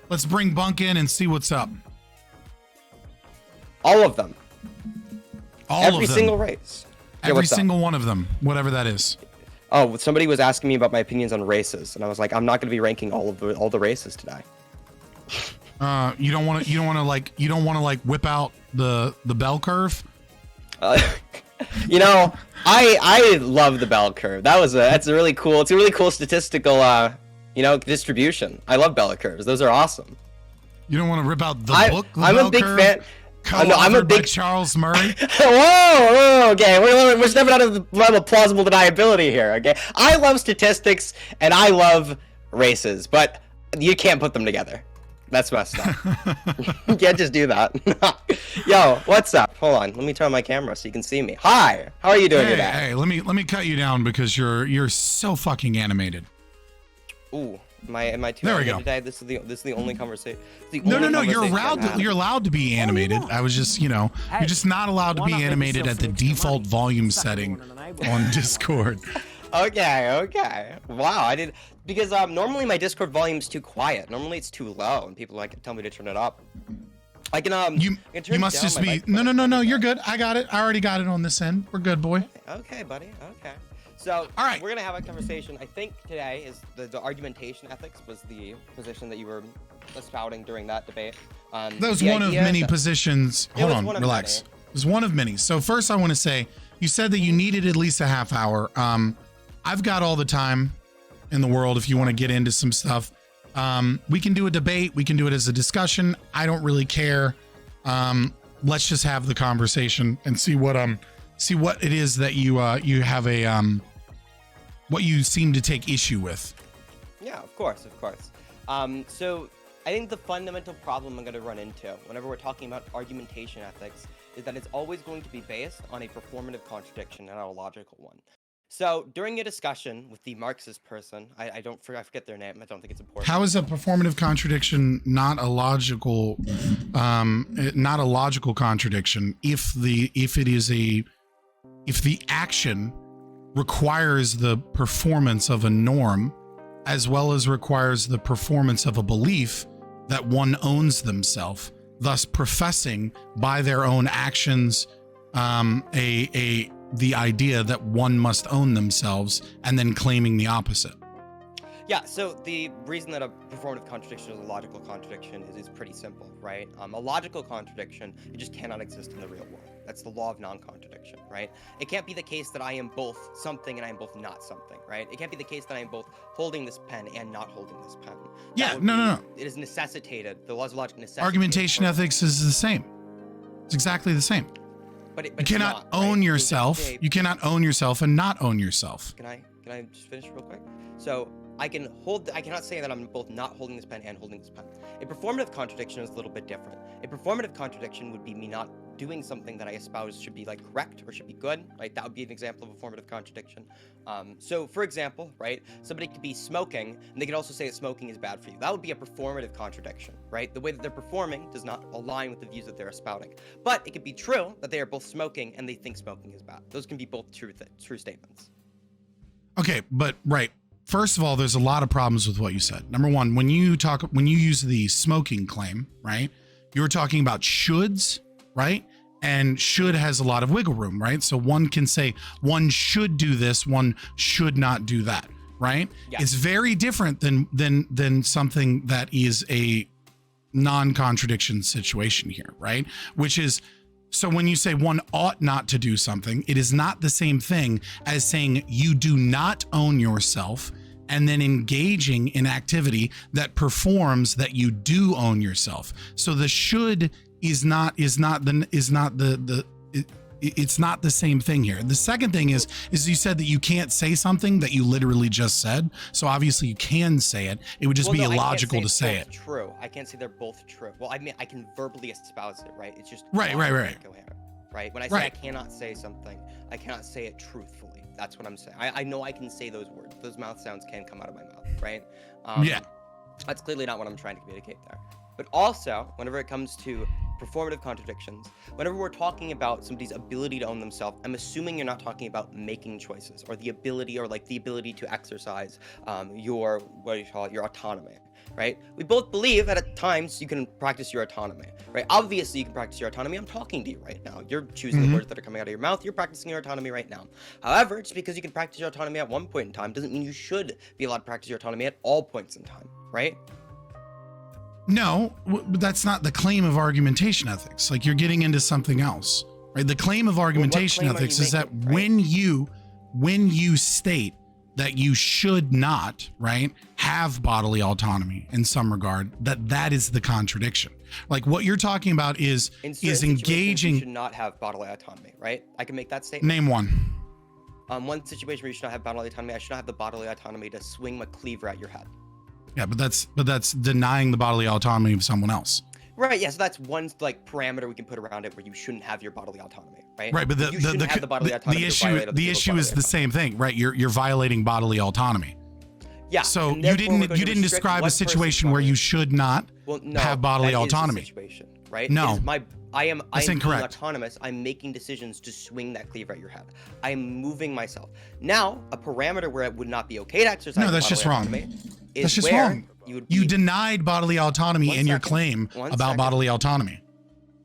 Let's bring Bunk in and see what's up. All of them. Every single race. Every single one of them, whatever that is. Oh, somebody was asking me about my opinions on races, and I was like, I'm not going to be ranking all the races today. You don't want to whip out the bell curve. You know, I love the bell curve. It's a really cool statistical distribution. I love bell curves. Those are awesome. You don't want to rip out the book. I'm a big fan. I'm a big Charles Murray. Whoa, okay. We're stepping out of the realm of plausible deniability here. Okay, I love statistics and I love races, but you can't put them together. That's messed up. You can't just do that. Yo, what's up? Hold on, let me turn on my camera so you can see me. Hi, how are you doing today? Hey, let me cut you down because you're so fucking animated. Ooh. Am I too there we animated go. Today? This is the only conversation. No. You're allowed to be animated. I was just, you're just not allowed to be animated at the default volume setting on Discord. Okay. Wow, I did because normally my Discord volume's too quiet. Normally it's too low, and people tell me to turn it up. I can You must just be no. You're good. I got it. I already got it on this end. We're good, boy. Okay, buddy. Okay. So, all right, we're gonna have a conversation. I think today is the argumentation ethics was the position that you were spouting during that debate. That was one of many positions. Hold on, relax. It was one of many. So first, I want to say you said that you needed at least a half hour. I've got all the time in the world. If you want to get into some stuff, we can do a debate. We can do it as a discussion. I don't really care. Let's just have the conversation and see what it is that you have what you seem to take issue with. Yeah, of course. So I think the fundamental problem I'm going to run into whenever we're talking about argumentation ethics is that it's always going to be based on a performative contradiction and not a logical one. So during a discussion with the Marxist person, I forget their name. I don't think it's important. How is a performative contradiction not a logical contradiction if the action requires the performance of a norm as well as requires the performance of a belief that one owns themselves, thus professing by their own actions the idea that one must own themselves and then claiming the opposite. Yeah, so the reason that a performative contradiction is a logical contradiction is pretty simple, right? A logical contradiction, it just cannot exist in the real world. That's the law of non-contradiction, right? It can't be the case that I am both something and I am both not something, right? It can't be the case that I am both holding this pen and not holding this pen. Yeah, no. It is necessitated. The laws of logic necessitate. Argumentation ethics is the same. It's exactly the same. But you cannot own yourself. You cannot own yourself and not own yourself. Can I just finish real quick? So I cannot say that I'm both not holding this pen and holding this pen. A performative contradiction is a little bit different. A performative contradiction would be me not doing something that I espouse should be correct or should be good, right? That would be an example of a formative contradiction. So for example, right, somebody could be smoking and they could also say that smoking is bad for you. That would be a performative contradiction, right? The way that they're performing does not align with the views that they're espouting. But it could be true that they are both smoking and they think smoking is bad. Those can be both true statements. Okay, but right. First of all, there's a lot of problems with what you said. Number one, when you use the smoking claim, right? You're talking about shoulds, right? And should has a lot of wiggle room, right? So one can say one should do this, one should not do that, right? Yeah. It's very different than something that is a non-contradiction situation here, right? Which is, so when you say one ought not to do something, it is not the same thing as saying you do not own yourself and then engaging in activity that performs that you do own yourself. So the should it's not the same thing here. The second thing is you said that you can't say something that you literally just said. So obviously you can say it. It would just be illogical to say it. True. I can't say they're both true. Well, I mean, I can verbally espouse it, right? It's just right. Right. When I say I cannot say something, I cannot say it truthfully. That's what I'm saying. I know I can say those words. Those mouth sounds can come out of my mouth, right? Yeah. That's clearly not what I'm trying to communicate there. But also, whenever it comes to performative contradictions, whenever we're talking about somebody's ability to own themselves, I'm assuming you're not talking about making choices or the ability to exercise your, what do you call it, your autonomy, right? We both believe that at times you can practice your autonomy, right? Obviously, you can practice your autonomy. I'm talking to you right now. You're choosing the words that are coming out of your mouth. You're practicing your autonomy right now. However, just because you can practice your autonomy at one point in time doesn't mean you should be allowed to practice your autonomy at all points in time, right? No, that's not the claim of argumentation ethics. Like, you're getting into something else, right? The claim of argumentation ethics is that when you state that you should not, right, have bodily autonomy in some regard, that is the contradiction. Like, what you're talking about is engaging. You should not have bodily autonomy, right? I can make that statement. Name one. One situation where you should not have bodily autonomy. I should not have the bodily autonomy to swing my cleaver at your head. Yeah, but that's denying the bodily autonomy of someone else. Right. Yeah. So that's one like parameter we can put around it where you shouldn't have your bodily autonomy. Right. Right. But the issue is the same thing, right? You're violating bodily autonomy. Yeah. So you didn't describe a situation where you should not have bodily autonomy. Situation, right? No. I am being autonomous. I'm making decisions to swing that cleaver at your head. I'm moving myself. Now, a parameter where it would not be okay to exercise. No, that's just wrong. That's just wrong. You denied bodily autonomy in your claim about bodily autonomy.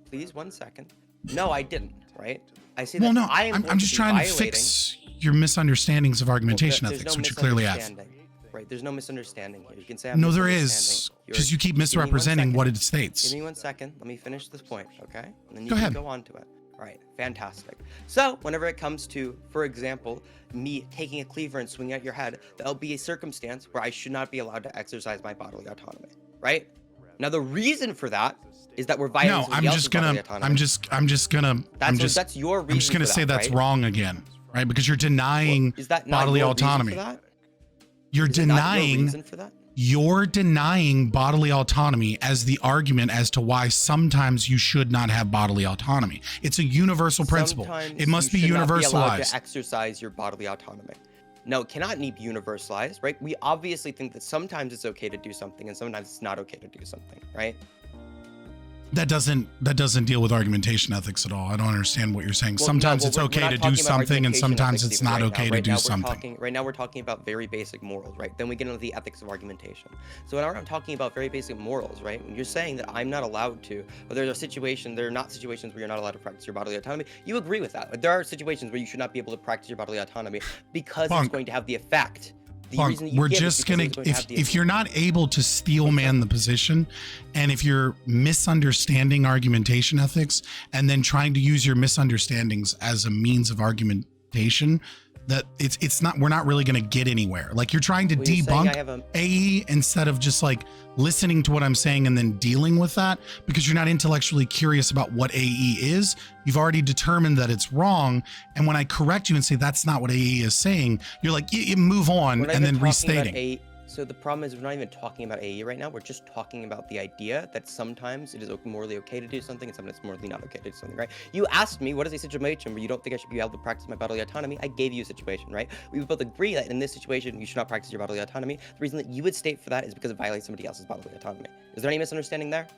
Please, 1 second. No, I didn't. Right? I say well, that. No, I'm just trying to fix your misunderstandings of argumentation ethics, which you clearly have. Right? There's no misunderstanding here. You can say no, there is, because you keep misrepresenting what it states. Give me 1 second. Let me finish this point, okay? And then you can go on to it. All right, fantastic. So whenever it comes to, for example, me taking a cleaver and swinging at your head, there'll be a circumstance where I should not be allowed to exercise my bodily autonomy, right? Now the reason for that is that we're violating somebody else's bodily autonomy. That's your reason. I'm just gonna say that, that's wrong again, right? Because you're denying bodily autonomy. You're denying reason for that? You're denying bodily autonomy as the argument as to why sometimes you should not have bodily autonomy. It's a universal principle. It must be universalized. Not be allowed to exercise your bodily autonomy. No, it cannot be universalized, right? We obviously think that sometimes it's okay to do something and sometimes it's not okay to do something, right? That doesn't deal with argumentation ethics at all. I don't understand what you're saying. Sometimes it's okay to do something and sometimes it's not okay to do something. Right now we're talking about very basic morals, right? Then we get into the ethics of argumentation. So when I'm talking about very basic morals, right? When you're saying that I'm not allowed to, or there are not situations where you're not allowed to practice your bodily autonomy, you agree with that. But there are situations where you should not be able to practice your bodily autonomy because it's going to have the effect. Bunk, we're just gonna, if you're not able to steel man the position, and if you're misunderstanding argumentation ethics and then trying to use your misunderstandings as a means of argumentation, that we're not really gonna get anywhere. Like, you're trying to debunk AE instead of just like listening to what I'm saying and then dealing with that, because you're not intellectually curious about what AE is. You've already determined that it's wrong. And when I correct you and say that's not what AE is saying, you're like, you move on and then restating. So the problem is we're not even talking about AE right now. We're just talking about the idea that sometimes it is morally okay to do something and sometimes it's morally not okay to do something, right? You asked me, what is a situation where you don't think I should be able to practice my bodily autonomy? I gave you a situation, right? We both agree that in this situation, you should not practice your bodily autonomy. The reason that you would state for that is because it violates somebody else's bodily autonomy. Is there any misunderstanding there?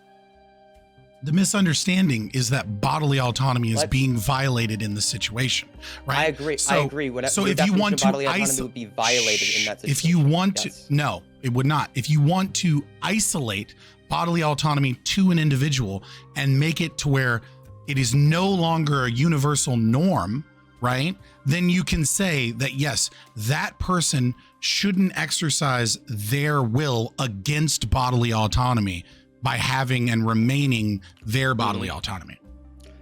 The misunderstanding is that bodily autonomy is being violated in the situation, right? I agree. So if you want to bodily autonomy would be violated in that situation. If you want to, no, it would not. If you want to isolate bodily autonomy to an individual and make it to where it is no longer a universal norm, right? Then you can say that, yes, that person shouldn't exercise their will against bodily autonomy by having and remaining their bodily autonomy.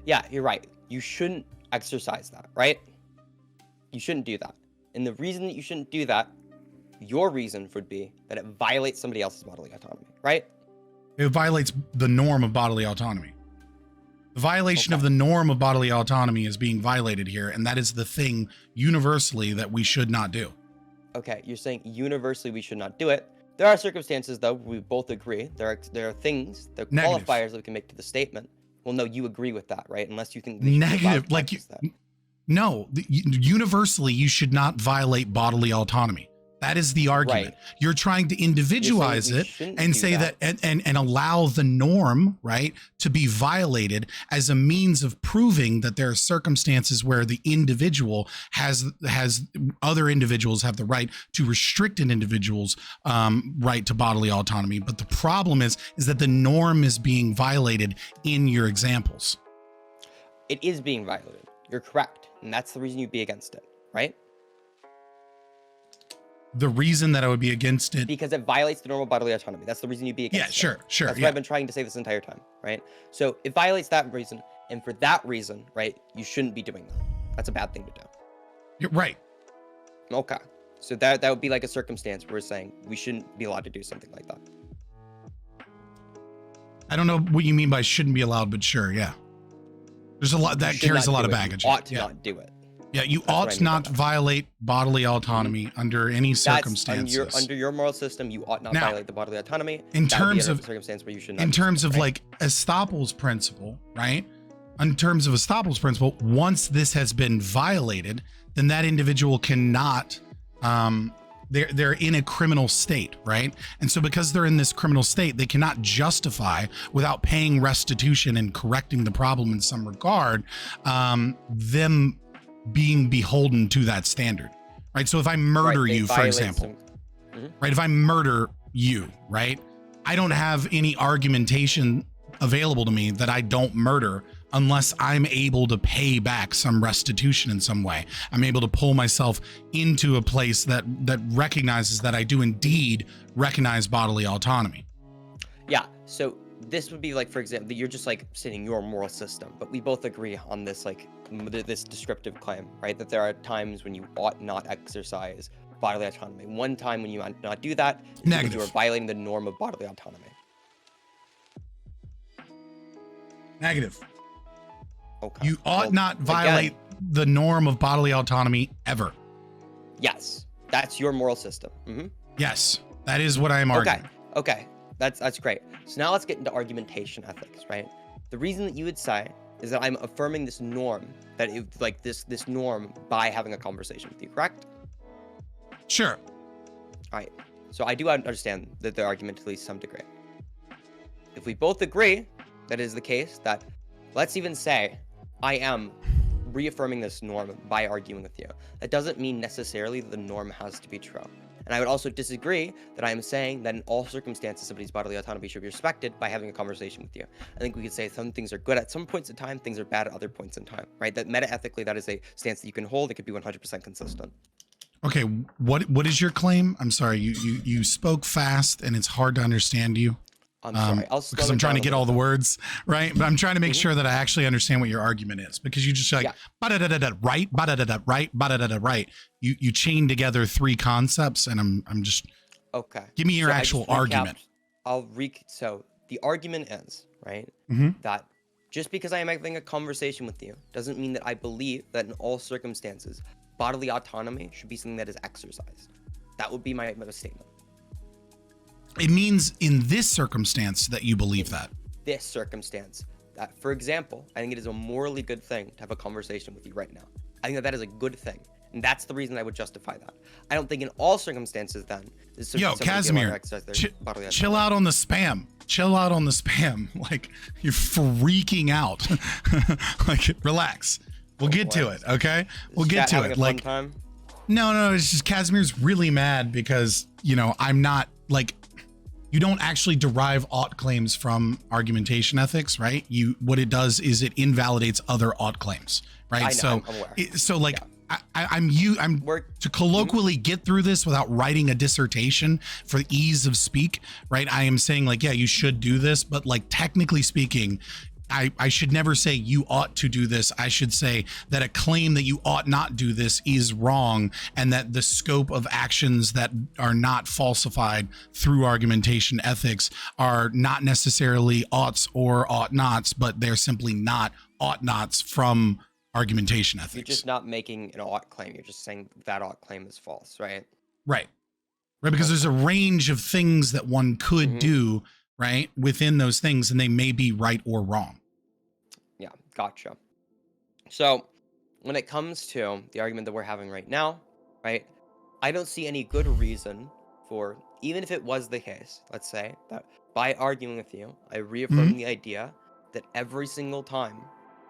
Yeah, you're right. You shouldn't exercise that, right? You shouldn't do that. And the reason that you shouldn't do that, your reason would be that it violates somebody else's bodily autonomy, right? It violates the norm of bodily autonomy. The violation of the norm of bodily autonomy is being violated here, and that is the thing universally that we should not do. Okay, you're saying universally we should not do it. There are circumstances, though, we both agree. There are things, there are qualifiers that we can make to the statement. Well, no, you agree with that, right? Unless you think negative, like no, universally, you should not violate bodily autonomy. That is the argument. Right. You're trying to individualize we it shouldn't and do say that. and allow the norm, right, to be violated as a means of proving that there are circumstances where the individual has other individuals have the right to restrict an individual's right to bodily autonomy. But the problem is that the norm is being violated in your examples. It is being violated. You're correct. And that's the reason you'd be against it, right? The reason that I would be against it, because it violates the normal bodily autonomy. That's the reason you'd be against it. Yeah, sure. That's what I've been trying to say this entire time, right? So it violates that reason, and for that reason, right, you shouldn't be doing that. That's a bad thing to do. You're right. Okay. So that would be like a circumstance where we're saying we shouldn't be allowed to do something like that. I don't know what you mean by shouldn't be allowed, but sure, yeah. There's a lot that carries a lot of baggage. You ought to not do it. Yeah, you ought not violate bodily autonomy under any circumstances. Under your moral system, you ought not violate the bodily autonomy. In terms of circumstance where you should not. In terms of like Estopel's principle, right? In terms of Estopel's principle, once this has been violated, then that individual cannot. They're in a criminal state, right? And so because they're in this criminal state, they cannot justify without paying restitution and correcting the problem in some regard, them being beholden to that standard, right? So if I murder you, for example, right? If I murder you, right? I don't have any argumentation available to me that I don't murder unless I'm able to pay back some restitution in some way. I'm able to pull myself into a place that recognizes that I do indeed recognize bodily autonomy. Yeah, so this would be like, for example, you're just like stating your moral system, but we both agree on this, like this descriptive claim, right? That there are times when you ought not exercise bodily autonomy. One time when you ought not do that is because you are violating the norm of bodily autonomy. Negative. Okay. You ought not violate the norm of bodily autonomy ever. Yes, that's your moral system. Yes, that is what I am arguing. Okay, that's great. So now let's get into argumentation ethics, right? The reason that you would say is that I'm affirming this norm, that this norm by having a conversation with you, correct? Sure. All right. So I do understand that the argument to at least some degree. If we both agree that is the case, that let's even say I am reaffirming this norm by arguing with you, that doesn't mean necessarily that the norm has to be true. And I would also disagree that I am saying that in all circumstances, somebody's bodily autonomy should be respected by having a conversation with you. I think we could say some things are good at some points in time, things are bad at other points in time, right? That meta-ethically, that is a stance that you can hold. It could be 100% consistent. Okay, what is your claim? I'm sorry, you spoke fast and it's hard to understand you. I'm sorry, because I'm trying to get all the words right, but I'm trying to make sure that I actually understand what your argument is, because you just like right, right. You chain together three concepts, and I'm just okay. Give me your actual argument. So the argument is right that just because I am having a conversation with you doesn't mean that I believe that in all circumstances bodily autonomy should be something that is exercised. That would be my statement. It means in this circumstance that you believe that. This circumstance, that, for example, I think it is a morally good thing to have a conversation with you right now. I think that is a good thing. And that's the reason I would justify that. I don't think in all circumstances then. Yo, Casimir, chill out on the spam. Chill out on the spam. Like, you're freaking out. Like, relax. We'll get to it, okay? We'll get to it. Like, no, it's just Casimir's really mad because, I'm not, like, you don't actually derive ought claims from argumentation ethics, right? What it does is it invalidates other ought claims, right? I know, I'm aware. I'm to colloquially get through this without writing a dissertation for ease of speak, right? I am saying like, yeah, you should do this, but like technically speaking, I should never say you ought to do this. I should say that a claim that you ought not do this is wrong, and that the scope of actions that are not falsified through argumentation ethics are not necessarily oughts or ought nots, but they're simply not ought nots from argumentation ethics. You're just not making an ought claim. You're just saying that ought claim is false, right? Right, because there's a range of things that one could do, right, within those things, and they may be right or wrong. Yeah, gotcha. So when it comes to the argument that we're having right now, right, I don't see any good reason for, even if it was the case, let's say, that by arguing with you, I reaffirm the idea that every single time,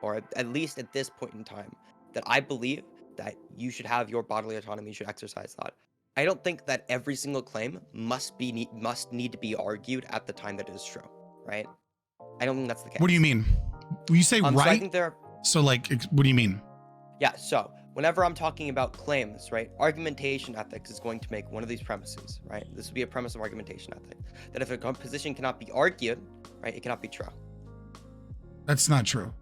or at least at this point in time, that I believe that you should have your bodily autonomy, you should exercise that. I don't think that every single claim must need to be argued at the time that it is true, right? I don't think that's the case. What do you mean? When you say So I right, think there. so like, what do you mean? Yeah, so whenever I'm talking about claims, right, argumentation ethics is going to make one of these premises, right? This would be a premise of argumentation ethics, that if a position cannot be argued, right, it cannot be true. That's not true.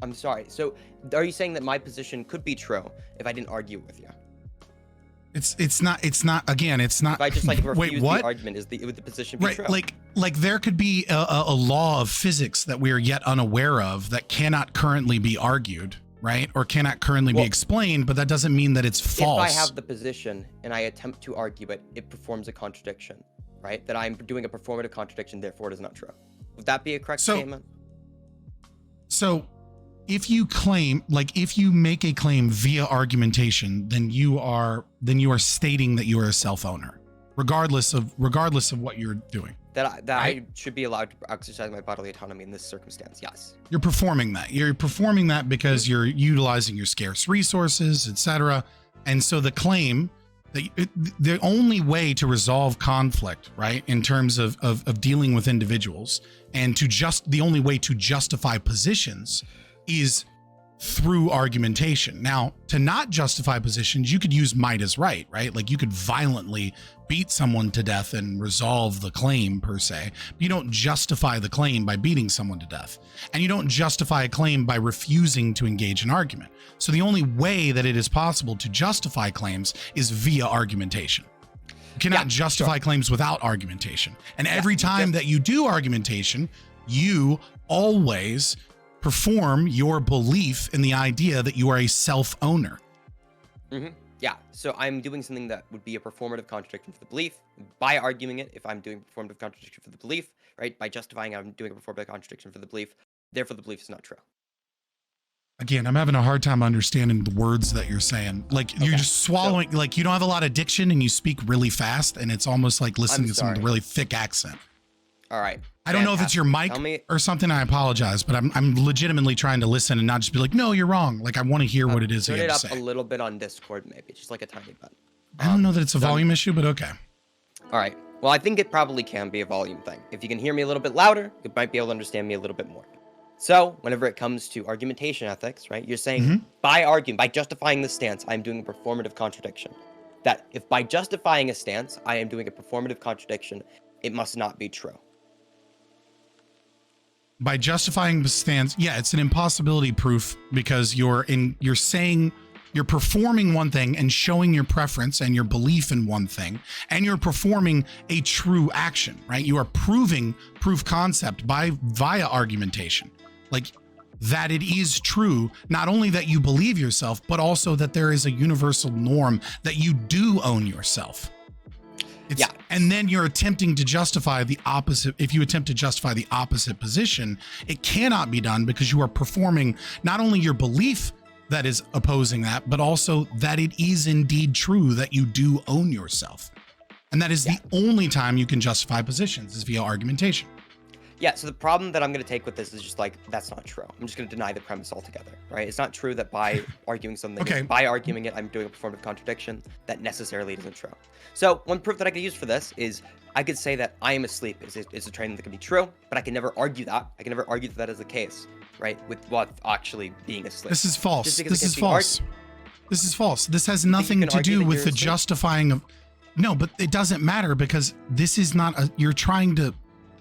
I'm sorry. So are you saying that my position could be true if I didn't argue with you? It's not, again, it's not. If I just like refuse wait, what? the argument, would the position be Right, true? like there could be a law of physics that we are yet unaware of that cannot currently be argued, right? Or cannot currently be explained, but that doesn't mean that it's false. If I have the position and I attempt to argue it, it performs a contradiction, right? That I'm doing a performative contradiction, therefore it is not true. Would that be a correct statement? So if you claim, like if you make a claim via argumentation, then you are stating that you are a self-owner, regardless of what you're doing. That I should be allowed to exercise my bodily autonomy in this circumstance, yes. You're performing that. You're performing that because you're utilizing your scarce resources, etc. And so the claim that the only way to resolve conflict, right, in terms of dealing with individuals, and the only way to justify positions is through argumentation. Now, to not justify positions, you could use might as right? Like you could violently beat someone to death and resolve the claim per se. But you don't justify the claim by beating someone to death. And you don't justify a claim by refusing to engage in argument. So the only way that it is possible to justify claims is via argumentation. You cannot justify claims without argumentation. And every time that you do argumentation, you always perform your belief in the idea that you are a self-owner. Yeah, so I'm doing something that would be a performative contradiction for the belief by arguing it. If I'm doing a performative contradiction for the belief, right, by justifying it, I'm doing a performative contradiction for the belief. Therefore, the belief is not true. Again, I'm having a hard time understanding the words that you're saying. Like you're just swallowing, like you don't have a lot of diction and you speak really fast, and it's almost like listening to someone with a really thick accent. All right. I don't know if it's your mic or something. I apologize, but I'm legitimately trying to listen and not just be like, no, you're wrong. Like I want to hear what it is you have to say. Turn it up a little bit on Discord, maybe just like a tiny bit. I don't know that it's a volume issue, but okay. All right. Well, I think it probably can be a volume thing. If you can hear me a little bit louder, you might be able to understand me a little bit more. So whenever it comes to argumentation ethics, right, you're saying by justifying this stance, I'm doing a performative contradiction. That if by justifying a stance, I am doing a performative contradiction, it must not be true. By justifying the stance, it's an impossibility proof because you're performing one thing and showing your preference and your belief in one thing, and you're performing a true action, right? You are proving proof concept via argumentation, like that it is true, not only that you believe yourself, but also that there is a universal norm that you do own yourself. And then you're attempting to justify the opposite. If you attempt to justify the opposite position, it cannot be done because you are performing not only your belief that is opposing that, but also that it is indeed true that you do own yourself. And that is the only time you can justify positions is via argumentation. Yeah, so the problem that I'm going to take with this is just like, that's not true. I'm just going to deny the premise altogether, right? It's not true that by arguing something, by arguing it, I'm doing a performative contradiction. That necessarily isn't true. So one proof that I could use for this is I could say that I am asleep is a training that can be true, but I can never argue that. I can never argue that is the case, right? With what actually being asleep. This is false. This is false. This is false. This has nothing to do with the justifying of... No, but it doesn't matter because this is not a...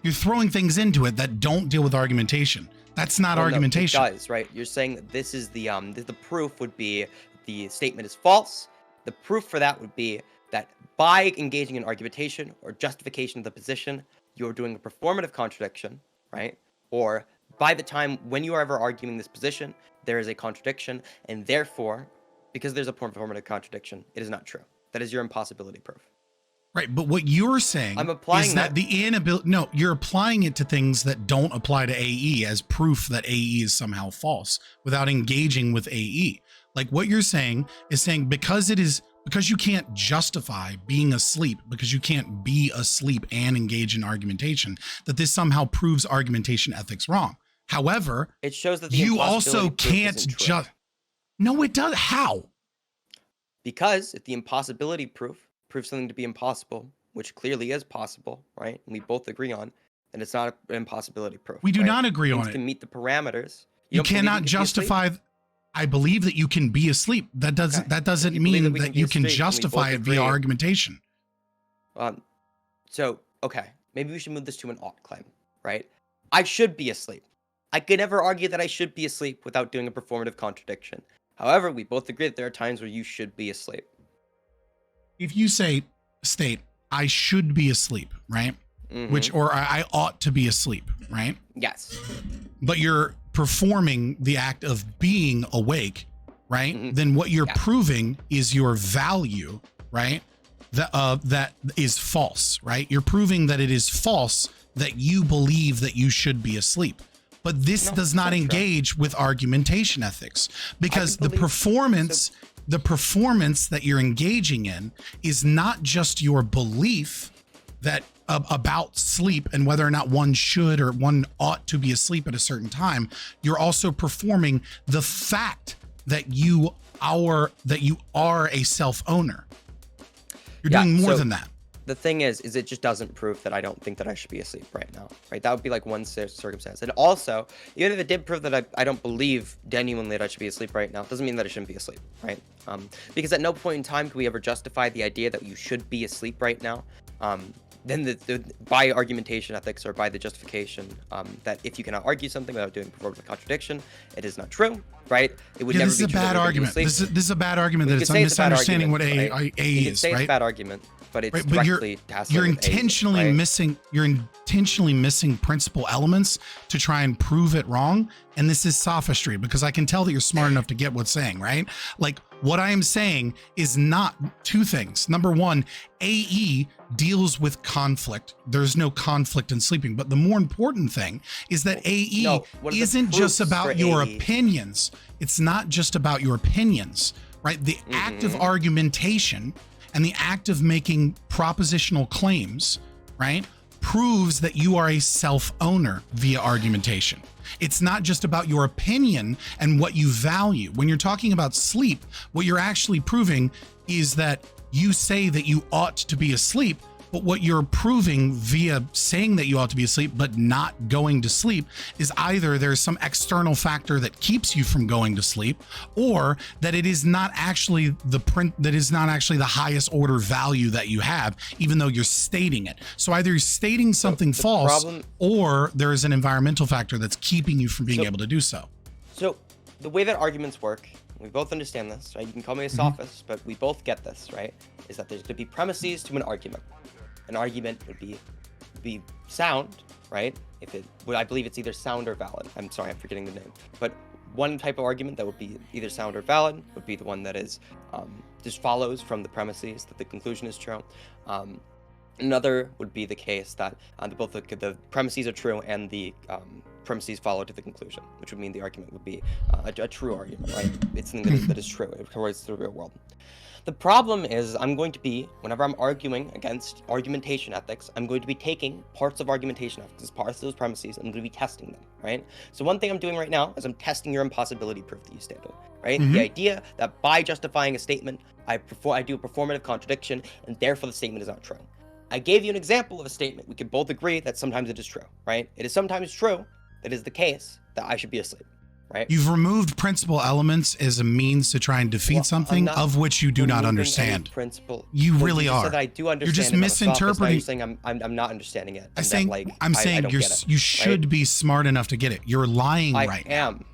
You're throwing things into it that don't deal with argumentation. That's not argumentation. No, it does, right? You're saying that this is the proof would be the statement is false. The proof for that would be that by engaging in argumentation or justification of the position, you're doing a performative contradiction, right? Or by the time when you are ever arguing this position, there is a contradiction, and therefore, because there's a performative contradiction, it is not true. That is your impossibility proof. Right, but what you're saying is that the inability... No, you're applying it to things that don't apply to AE as proof that AE is somehow false without engaging with AE. Like what you're saying is saying because it is because you can't justify being asleep, because you can't be asleep and engage in argumentation, that this somehow proves argumentation ethics wrong. However, it shows that the you also impossibility proof can't isn't true. just. No, it does. How? Because if the impossibility proof proves something to be impossible, which clearly is possible, right? And we both agree on, then it's not an impossibility proof. We do right? not agree on It it. can meet the parameters. You cannot justify. I believe that you can be asleep. That doesn't. Okay. That doesn't mean that you can justify it via argumentation. So okay, maybe we should move this to an ought claim, right? I should be asleep. I can never argue that I should be asleep without doing a performative contradiction. However, we both agree that there are times where you should be asleep. If you state, I should be asleep, right? Mm-hmm. Or I ought to be asleep, right? Yes. But you're performing the act of being awake, right? Mm-hmm. Then what you're proving is your value, right? That is false, right? You're proving that it is false that you believe that you should be asleep. But this does not engage with argumentation ethics, because the performance that you're engaging in is not just your belief that about sleep and whether or not one should or one ought to be asleep at a certain time. You're also performing the fact that you are a self-owner. You're doing more than that. The thing is it just doesn't prove that I don't think that I should be asleep right now, right? That would be like one circumstance. And also, even if it did prove that I don't believe genuinely that I should be asleep right now, doesn't mean that I shouldn't be asleep, right? Because at no point in time can we ever justify the idea that you should be asleep right now. Then by argumentation ethics, or by the justification that if you cannot argue something without doing performative contradiction, it is not true, right? It would never be true. This is a bad argument. This is a bad argument that it's misunderstanding what A is, right? You can say it's a bad argument, but it's directly you're intentionally missing. You're intentionally missing principal elements to try and prove it wrong. And this is sophistry, because I can tell that you're smart enough to get what's saying, right? Like, what I am saying is not two things. Number one, AE deals with conflict. There's no conflict in sleeping. But the more important thing is that AE isn't just about your opinions. It's not just about your opinions, right? The act of argumentation and the act of making propositional claims, right, proves that you are a self-owner via argumentation. It's not just about your opinion and what you value. When you're talking about sleep, what you're actually proving is that you say that you ought to be asleep, but what you're proving via saying that you ought to be asleep but not going to sleep is either there's some external factor that keeps you from going to sleep, or that it is not actually the highest order value that you have, even though you're stating it. So either you're stating something false, or there is an environmental factor that's keeping you from being able to do so. So the way that arguments work, we both understand this, right? You can call me a sophist, but we both get this, right? Is that there's going to be premises to an argument. An argument would be sound, right? I believe it's either sound or valid. I'm sorry, I'm forgetting the name. But one type of argument that would be either sound or valid would be the one that is just follows from the premises that the conclusion is true. Another would be the case that both the premises are true and the premises follow to the conclusion, which would mean the argument would be a true argument, right? It's something that is true. It correlates to the real world. The problem is whenever I'm arguing against argumentation ethics, I'm going to be taking parts of argumentation ethics as parts of those premises, and I'm going to be testing them, right? So one thing I'm doing right now is I'm testing your impossibility proof that you stated, right? The idea that by justifying a statement, I do a performative contradiction, and therefore the statement is not true. I gave you an example of a statement. We could both agree that sometimes it is true, right? It is sometimes true that it is the case that I should be asleep. Right? You've removed principal elements as a means to try and defeat something of which you do not understand. You really are. That I do understand. You're just misinterpreting. You're saying I'm not understanding it. I'm saying you should be smart enough to get it. You're lying right now. I am.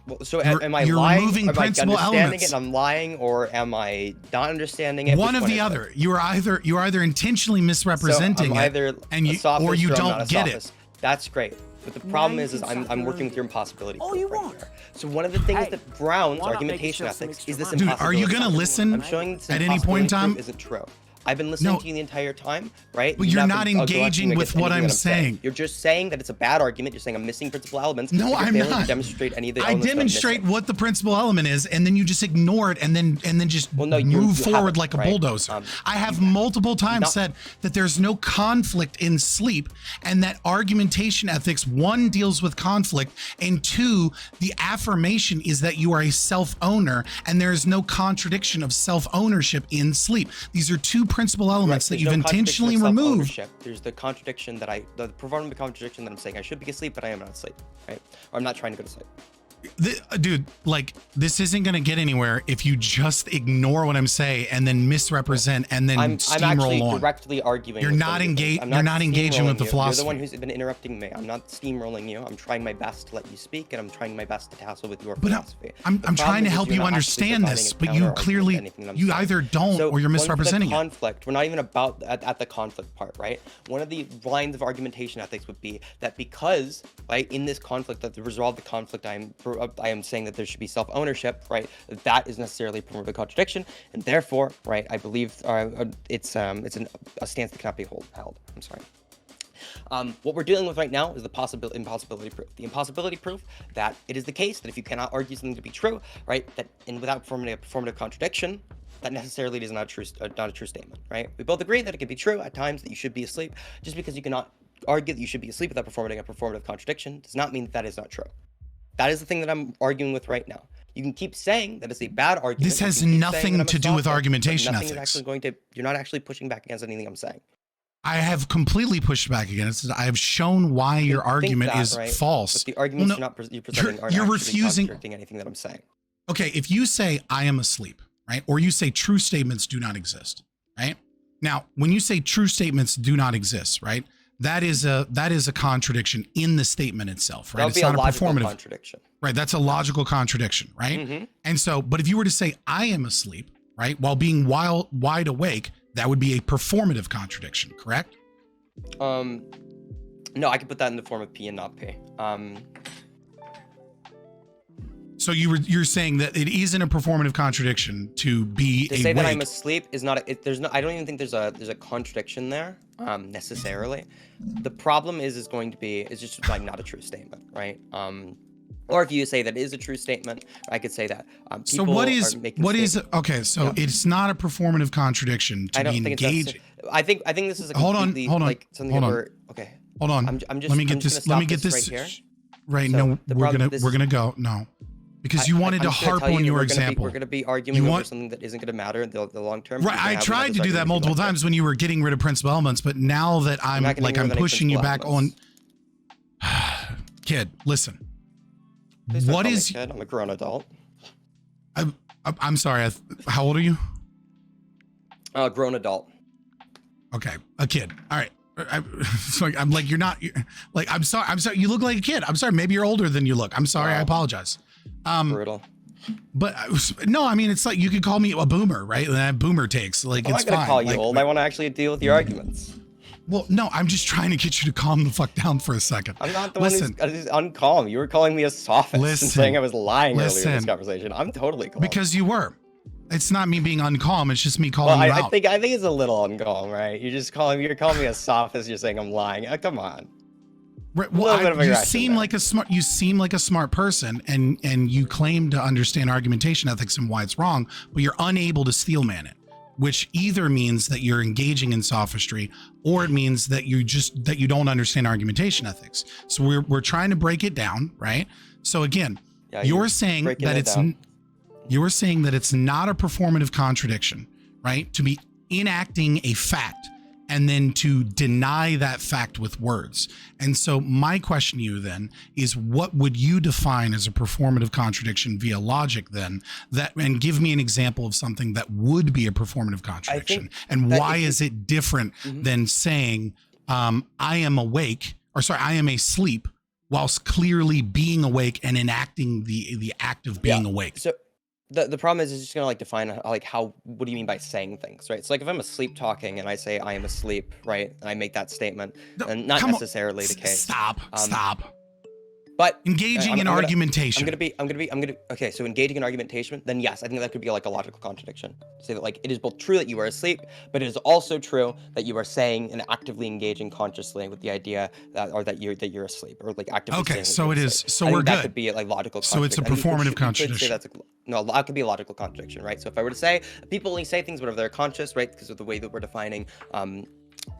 Well, so am I lying? Removing principal elements. It and I'm lying, or am I not understanding it? One of the other. You're either intentionally misrepresenting it, or you don't get it. That's great. But the problem is I'm working with your impossibility proof right here. So one of the things that grounds argumentation ethics is this impossibility. Dude, are you gonna listen I'm showing this at any point in time? Isn't true. I've been listening No. to you the entire time, right? But You've you're not not been engaging correcting with anything what that I'm saying. You're just saying that it's a bad argument. You're saying I'm missing principal elements. No, but you're I'm failing not. to demonstrate any of the I elements that I'm demonstrate missing. what the principal element is, and then you just ignore it, and then just Well, no, move you forward haven't, like a right? bulldozer. I have multiple times not- said that there's no conflict in sleep, and that argumentation ethics, one, deals with conflict, and two, the affirmation is that you are a self-owner, and there is no contradiction of self-ownership in sleep. These are two principal elements that There's you've no contradiction intentionally of removed. self-ownership. There's the contradiction that the performative contradiction that I'm saying I should be asleep, but I am not asleep, right? Or I'm not trying to go to sleep. Dude, like, this isn't going to get anywhere if you just ignore what I'm saying and then misrepresent and then I'm actually steamroll on. directly arguing. You're with not what you're saying. engaged. You're not engaging with the steamrolling you. philosophy. You're the one who's been interrupting me. I'm not steamrolling you. I'm trying my best to let you speak, and I'm trying my best to tassel with your philosophy. I'm The trying problem to is help you're you not actually understand providing this, a but you counter-argument to clearly, anything that I'm you saying. either don't So or you're misrepresenting one for the it. conflict. We're not even about at the conflict part, right? One of the lines of argumentation ethics would be that because, right, in this conflict, that to resolve the conflict, I am saying that there should be self-ownership, right? That is necessarily a performative contradiction, and therefore, right, I believe it's a stance that cannot be held. I'm sorry. What we're dealing with right now is the impossibility proof. The impossibility proof that it is the case that if you cannot argue something to be true, right, that and without performing a performative contradiction, that necessarily is not a true statement, right? We both agree that it can be true at times that you should be asleep. Just because you cannot argue that you should be asleep without performing a performative contradiction does not mean that that is not true. That is the thing that I'm arguing with right now. You can keep saying that it's a bad argument. This has nothing to do with argumentation ethics. You're not actually pushing back against anything I'm saying. I have completely pushed back against it. I have shown why your argument is false. But the arguments you're presenting are not refusing contradicting anything that I'm saying. Okay, if you say I am asleep, right? Or you say true statements do not exist, right? Now, when you say true statements do not exist, right? That is a contradiction in the statement itself, right? That would be a logical contradiction. Right, that's a logical contradiction, right? Mm-hmm. And so, but if you were to say I am asleep, right, while being wide awake, that would be a performative contradiction, correct? No, I could put that in the form of P and not P. So you're saying that it isn't a performative contradiction to be to say that I'm asleep is not. I don't even think there's a contradiction there necessarily. The problem is just like not a true statement, right? Or if you say that it is a true statement, I could say that. So what is okay? So it's not a performative contradiction to be engaged. I think this is a hold on. Like something hold on. We're, okay. Hold on. I'm just. Let me get this. Let me get this. Right here. Right. So no, we're gonna go. No. Because you wanted to harp on your example. We're going to be arguing over something that isn't going to matter in the long term. Right. I tried to do that multiple times when you were getting rid of principal elements, but now that I'm pushing you back on. Kid, listen. What is? Kid. I'm a grown adult. I'm sorry. How old are you? Grown adult. Okay, a kid. All right. I'm like you're not. Like I'm sorry. You look like a kid. I'm sorry. Maybe you're older than you look. I'm sorry. Wow. I apologize. Brutal. But no, I mean, it's like you could call me a boomer, right? And I have boomer takes. Like, it's fine. I'm not gonna call you old. I want to actually deal with your arguments. Well, no, I'm just trying to get you to calm the fuck down for a second. I'm not the one who's uncalm. You were calling me a sophist and saying I was lying earlier in this conversation. I'm totally calm. Because you were. It's not me being uncalm. It's just me calling you out. I think it's a little uncalm, right? You're calling me a sophist. You're saying I'm lying. Come on. Right, well, you seem like a smart person, and you claim to understand argumentation ethics and why it's wrong, but you're unable to steelman it, which either means that you're engaging in sophistry, or it means that you don't understand argumentation ethics. So we're trying to break it down, right? So again, you're saying that it's not a performative contradiction, right? To be enacting a fact and then to deny that fact with words. And so my question to you then is, what would you define as a performative contradiction via logic then, and give me an example of something that would be a performative contradiction, and why is it different than saying I am asleep whilst clearly being awake and enacting the act of being awake? So the problem is it's just gonna define what do you mean by saying things, right? So like if I'm asleep talking and I say I am asleep, right, and I make that statement, and not necessarily the case. Stop. But Engaging in argumentation. Okay, so engaging in argumentation, then yes, I think that could be like a logical contradiction. Say that like it is both true that you are asleep, but it is also true that you are saying and actively engaging consciously with the idea that you're asleep, or like actively Okay, saying that so you're it is. asleep. So I we're think that good. could be like logical So it's a contradiction. performative You could say contradiction. that's no, that could be a logical contradiction, right? So if I were to say people only say things whenever they're conscious, right? Because of the way that we're defining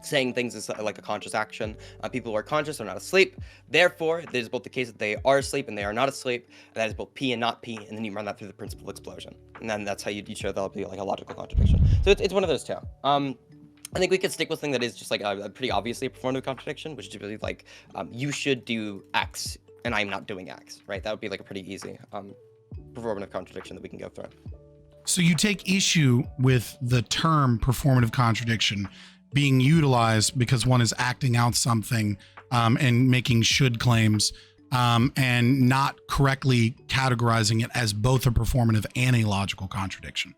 saying things is like a conscious action. People who are conscious are not asleep. Therefore, it is both the case that they are asleep and they are not asleep. And that is both P and not P. And then you run that through the principle of explosion. And then that's how you show that'll be like a logical contradiction. So it's one of those two. I think we could stick with something that is just like a pretty obviously a performative contradiction, which is really like you should do X and I'm not doing X, right? That would be like a pretty easy performative contradiction that we can go through. So you take issue with the term performative contradiction being utilized because one is acting out something and making should claims and not correctly categorizing it as both a performative and a logical contradiction.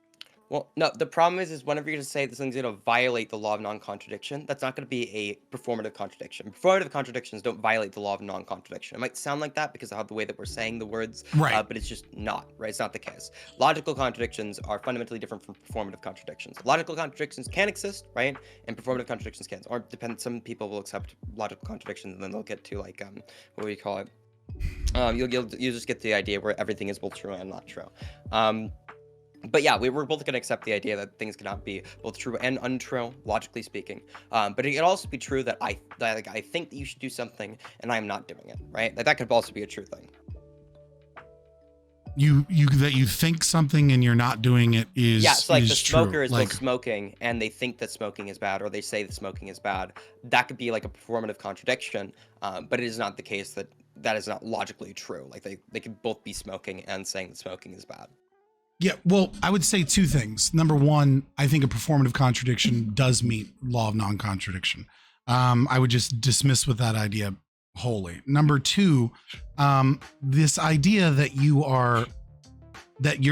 Well, no, the problem is whenever you're going to say this thing's going to violate the law of non-contradiction, that's not going to be a performative contradiction. Performative contradictions don't violate the law of non-contradiction. It might sound like that because of the way that we're saying the words, right? But it's just not, right? It's not the case. Logical contradictions are fundamentally different from performative contradictions. Logical contradictions can exist, right? And performative contradictions can't. Or depend. Some people will accept logical contradictions and then they'll get to like what do you call it? You'll just get the idea where everything is both true and not true. But yeah, we're both going to accept the idea that things cannot be both true and untrue, logically speaking. But it can also be true that I think that you should do something and I'm not doing it, right? Like, that could also be a true thing. That you think something and you're not doing it is yeah. So like the smoker true. is like, both smoking and they think that smoking is bad, or they say that smoking is bad. That could be like a performative contradiction, but it is not the case that is not logically true. Like they could both be smoking and saying that smoking is bad. Yeah, well, I would say two things. Number one, I think a performative contradiction does meet law of non-contradiction. I would just dismiss with that idea wholly. Number two, this idea that you're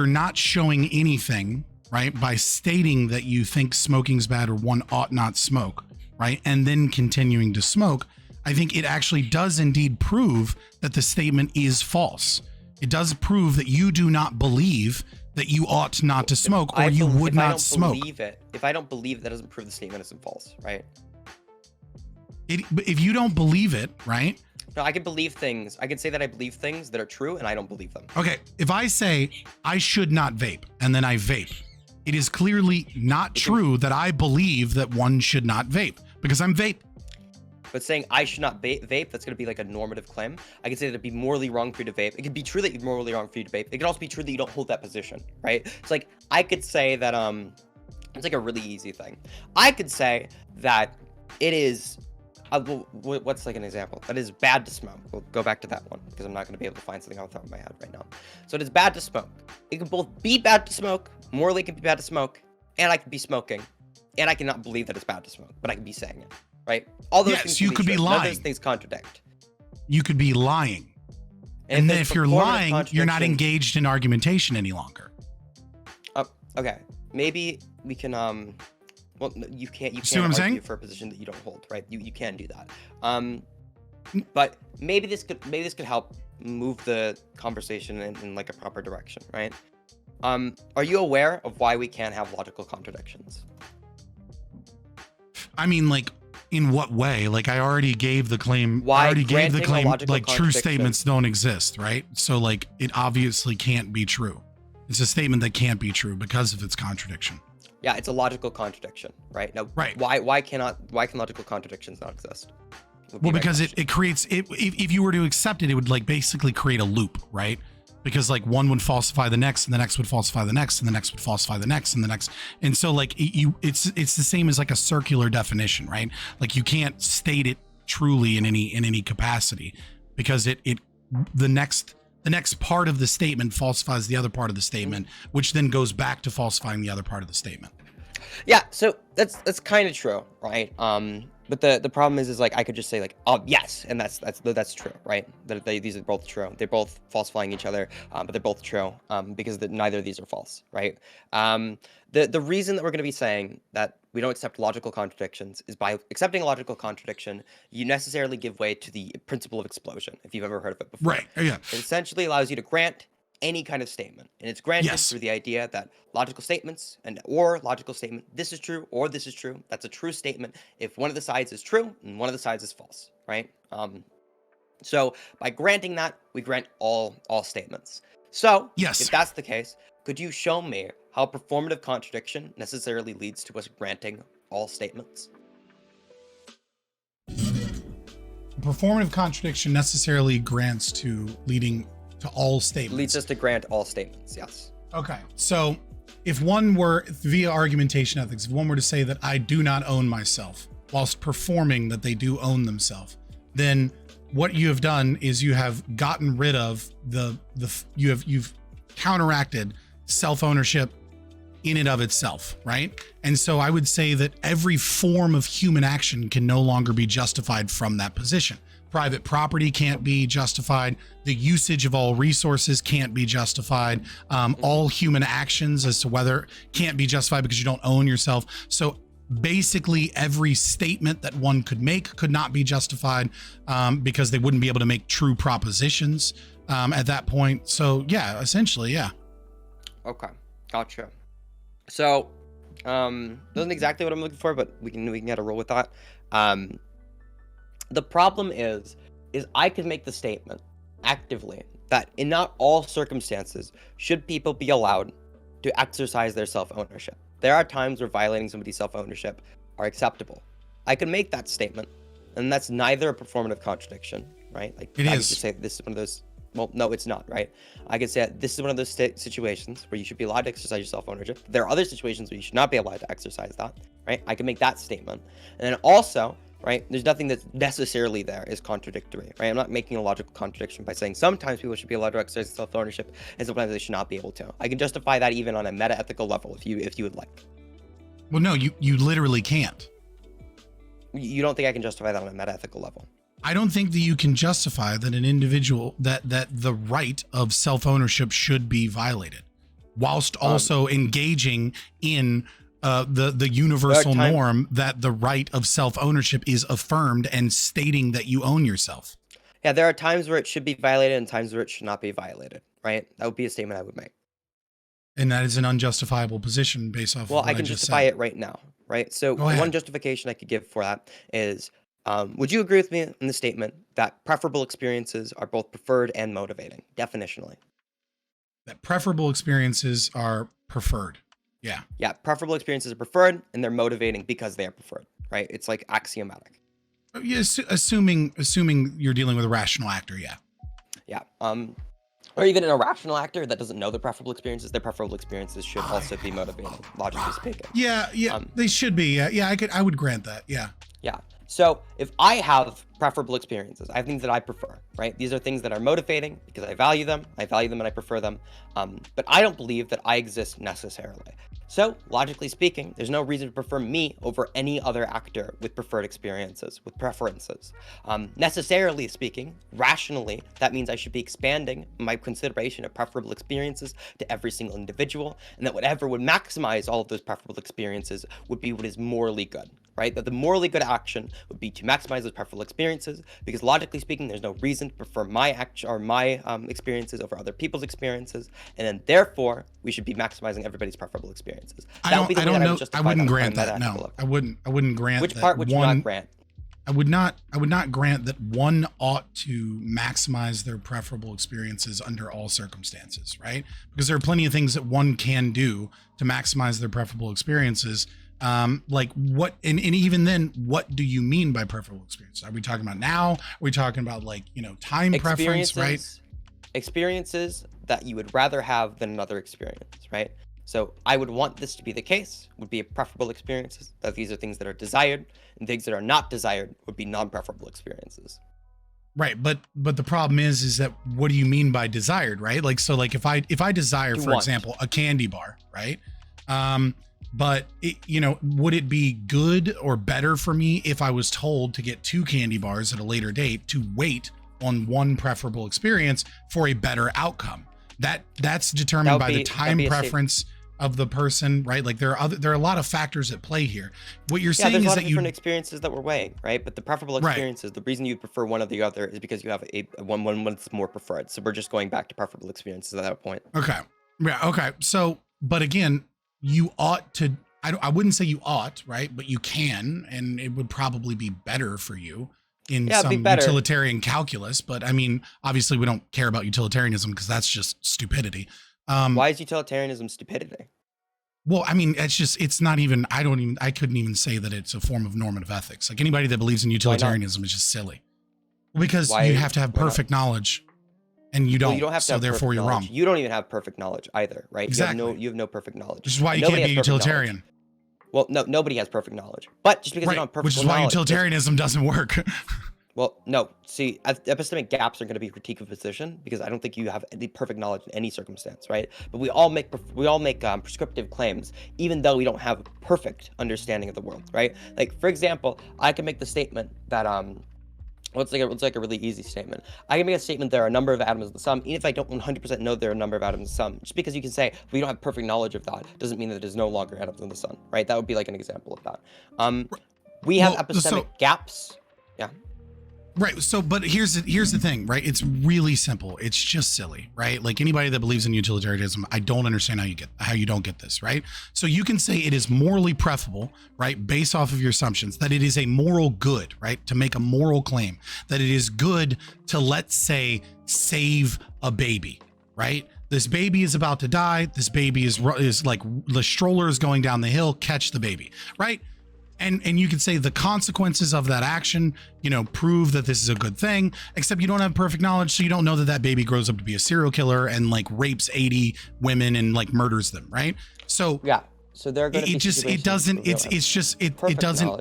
not showing anything, right, by stating that you think smoking's bad or one ought not smoke, right, and then continuing to smoke, I think it actually does indeed prove that the statement is false. It does prove that you do not believe that you ought not to smoke, or you would not smoke. If I don't believe it, that doesn't prove the statement isn't false, right? If you don't believe it, right? No, I can believe things. I can say that I believe things that are true and I don't believe them. Okay, if I say I should not vape and then I vape, it is clearly not true that I believe that one should not vape because I'm vape. But saying I should not vape, that's going to be like a normative claim. I could say that it'd be morally wrong for you to vape. It could be true that it's morally wrong for you to vape. It could also be true that you don't hold that position, right? It's like, I could say that, it's like a really easy thing. I could say that it is, what's like an example? That is bad to smoke. We'll go back to that one because I'm not going to be able to find something off the top of my head right now. So it is bad to smoke. It can both be bad to smoke, morally it can be bad to smoke, and I could be smoking, and I cannot believe that it's bad to smoke, but I can be saying it. Right? All those things you could be lying. None of those things contradict. You could be lying. And then if you're lying, you're not engaged in argumentation any longer. Okay. Maybe we can well, you can't See what I'm argue saying? for a position that you don't hold, right? You can do that. But maybe this could help move the conversation in like a proper direction, right? Are you aware of why we can't have logical contradictions? I mean, like, in what way? Like, I already gave the claim. Why I already gave the claim. Like, true contradiction- statements don't exist, right? So, like, it obviously can't be true. It's a statement that can't be true because of its contradiction. Yeah, it's a logical contradiction, right? Now, right. Why can logical contradictions not exist? Well, because it creates it. If you were to accept it, it would like basically create a loop, right? Because like one would falsify the next, and the next would falsify the next, and the next would falsify the next, and the next. And so like it's the same as like a circular definition, right? Like you can't state it truly in any capacity because the next part of the statement falsifies the other part of the statement, which then goes back to falsifying the other part of the statement. Yeah, so that's kind of true, right? But the problem is like I could just say like, oh yes, and that's true, right? These are both true. They're both falsifying each other, but they're both true because neither of these are false, right? The reason that we're going to be saying that we don't accept logical contradictions is by accepting a logical contradiction, you necessarily give way to the principle of explosion, if you've ever heard of it before. Right. Yeah. It essentially allows you to grant any kind of statement, and it's granted Yes. through the idea that logical statements or logical statement, this is true or this is true, that's a true statement if one of the sides is true and one of the sides is false, right? So by granting that, we grant all statements. So Yes. if that's the case, could you show me how performative contradiction necessarily leads to us granting all statements? Performative contradiction necessarily grants to leading to all statements. Leads us to grant all statements, yes. Okay. So if one were, via argumentation ethics, if one were to say that I do not own myself whilst performing that they do own themselves, then what you have done is you have gotten rid of you've counteracted self-ownership in and of itself, right? And so I would say that every form of human action can no longer be justified from that position. Private property can't be justified. The usage of all resources can't be justified. All human actions as to whether can't be justified because you don't own yourself. So basically every statement that one could make could not be justified because they wouldn't be able to make true propositions at that point. So yeah, essentially, yeah. Okay, gotcha. So, isn't exactly what I'm looking for, but we can get a roll with that. The problem is I could make the statement actively that in not all circumstances should people be allowed to exercise their self-ownership. There are times where violating somebody's self-ownership are acceptable. I could make that statement, and that's neither a performative contradiction, right? Like it I is. could just say this is one of those. Well, no, it's not, right? I could say this is one of those situations where you should be allowed to exercise your self-ownership. There are other situations where you should not be allowed to exercise that, right? I can make that statement. And then also, right, there's nothing that's necessarily there is contradictory, right? I'm not making a logical contradiction by saying sometimes people should be allowed to exercise self-ownership and sometimes they should not be able to. I can justify that even on a meta-ethical level if you would like. Well, no, you literally can't. You don't think I can justify that on a meta-ethical level? I don't think that you can justify that an individual that the right of self-ownership should be violated, whilst also engaging in the universal norm that the right of self-ownership is affirmed and stating that you own yourself. Yeah, there are times where it should be violated and times where it should not be violated, right? That would be a statement I would make. And that is an unjustifiable position based off. Well, of what I can just justify said. it right now, right? So Go ahead. one justification I could give for that is, would you agree with me in the statement that preferable experiences are both preferred and motivating, definitionally? That preferable experiences are preferred. Yeah. Yeah, preferable experiences are preferred and they're motivating because they are preferred, right? It's like axiomatic. Yes, assuming you're dealing with a rational actor, yeah. Yeah. Or even an irrational actor that doesn't know the preferable experiences, their preferable experiences should also be motivating, logically speaking. Yeah, they should be. Yeah, I would grant that. Yeah. Yeah. So if I have preferable experiences, I have things that I prefer, right? These are things that are motivating because I value them and I prefer them. But I don't believe that I exist necessarily. So logically speaking, there's no reason to prefer me over any other actor with preferred experiences, with preferences. Necessarily speaking, rationally, that means I should be expanding my consideration of preferable experiences to every single individual, and that whatever would maximize all of those preferable experiences would be what is morally good, right? That the morally good action would be to maximize those preferable experiences, because logically speaking, there's no reason to prefer my action or my experiences over other people's experiences, and then therefore we should be maximizing everybody's preferable experiences. I don't know. I wouldn't grant that. No, I wouldn't grant. Which part would you not grant? I would not grant that one ought to maximize their preferable experiences under all circumstances, right? Because there are plenty of things that one can do to maximize their preferable experiences. Like what, and even then, what do you mean by preferable experience? Are we talking about now? Are we talking about time preference, right? Experiences that you would rather have than another experience, right? So I would want this to be the case, would be a preferable experiences, that these are things that are desired, and things that are not desired would be non-preferable experiences. Right, but the problem is that what do you mean by desired, right? Like, so like if I desire, for example, a candy bar, right? But would it be good or better for me if I was told to get 2 candy bars at a later date to wait on one preferable experience for a better outcome? That's determined by the time preference of the person, right? Like there are a lot of factors at play here. What you're Yeah, saying there's a is lot that of different experiences that we're weighing, right? But the preferable Right. experiences, the reason you prefer one or the other is because you have a one that's more preferred. So we're just going back to preferable experiences at that point. Okay. Yeah. Okay. So, but again, you ought to, I wouldn't say you ought, right? But you can, and it would probably be better for you in Yeah, it'd be some better. utilitarian calculus. But I mean, obviously we don't care about utilitarianism because that's just stupidity. Why is utilitarianism stupidity? Well, I mean, it's not even, I couldn't even say that it's a form of normative ethics. Like anybody that believes in utilitarianism is just silly. Because you have to have perfect knowledge and you don't. Well, you don't have to have therefore you're knowledge. wrong. You don't even have perfect knowledge either, right? Exactly. You have no perfect knowledge. Which is why you can't be a utilitarian. Well, no, nobody has perfect knowledge. But just because you don't have perfect knowledge. Which is why utilitarianism doesn't work. Well, no. See, epistemic gaps are going to be a critique of position because I don't think you have any perfect knowledge in any circumstance, right? But we all make prescriptive claims, even though we don't have perfect understanding of the world, right? Like, for example, I can make the statement that what's like a really easy statement. I can make a statement there are a number of atoms in the sum, even if I don't 100% know there are a number of atoms in the sum. Just because you can say we don't have perfect knowledge of that doesn't mean that there's no longer atoms in the sum, right? That would be like an example of that. We have epistemic gaps. Yeah. Right. So, but here's the thing, right? It's really simple. It's just silly, right? Like anybody that believes in utilitarianism, I don't understand how you don't get this, right? So you can say it is morally preferable, right? Based off of your assumptions that it is a moral good, right? To make a moral claim that it is good to, let's say, save a baby, right? This baby is about to die. This baby is like the stroller is going down the hill, catch the baby, right? And you can say the consequences of that action, prove that this is a good thing, except you don't have perfect knowledge. So you don't know that baby grows up to be a serial killer and like rapes 80 women and like murders them. Right. So yeah. So they're going to be it doesn't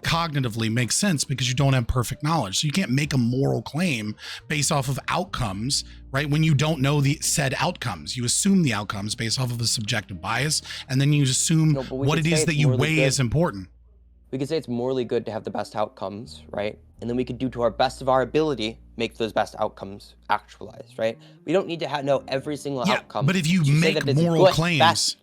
cognitively make sense because you don't have perfect knowledge. So you can't make a moral claim based off of outcomes, right? When you don't know the said outcomes, you assume the outcomes based off of a subjective bias. And then you assume what it is that you weigh as important. We could say it's morally good to have the best outcomes, right? And then we could do to our best of our ability, make those best outcomes actualize, right? We don't need to know every single outcome. But if you make moral claims...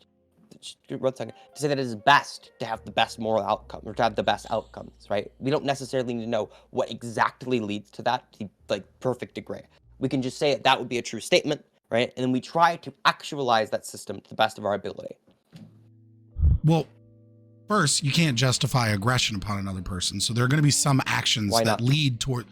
One second. To say that it is best to have the best moral outcome or to have the best outcomes, right? We don't necessarily need to know what exactly leads to that to like perfect degree. We can just say that would be a true statement, right? And then we try to actualize that system to the best of our ability. Well, first, you can't justify aggression upon another person. So there are going to be some actions that lead toward...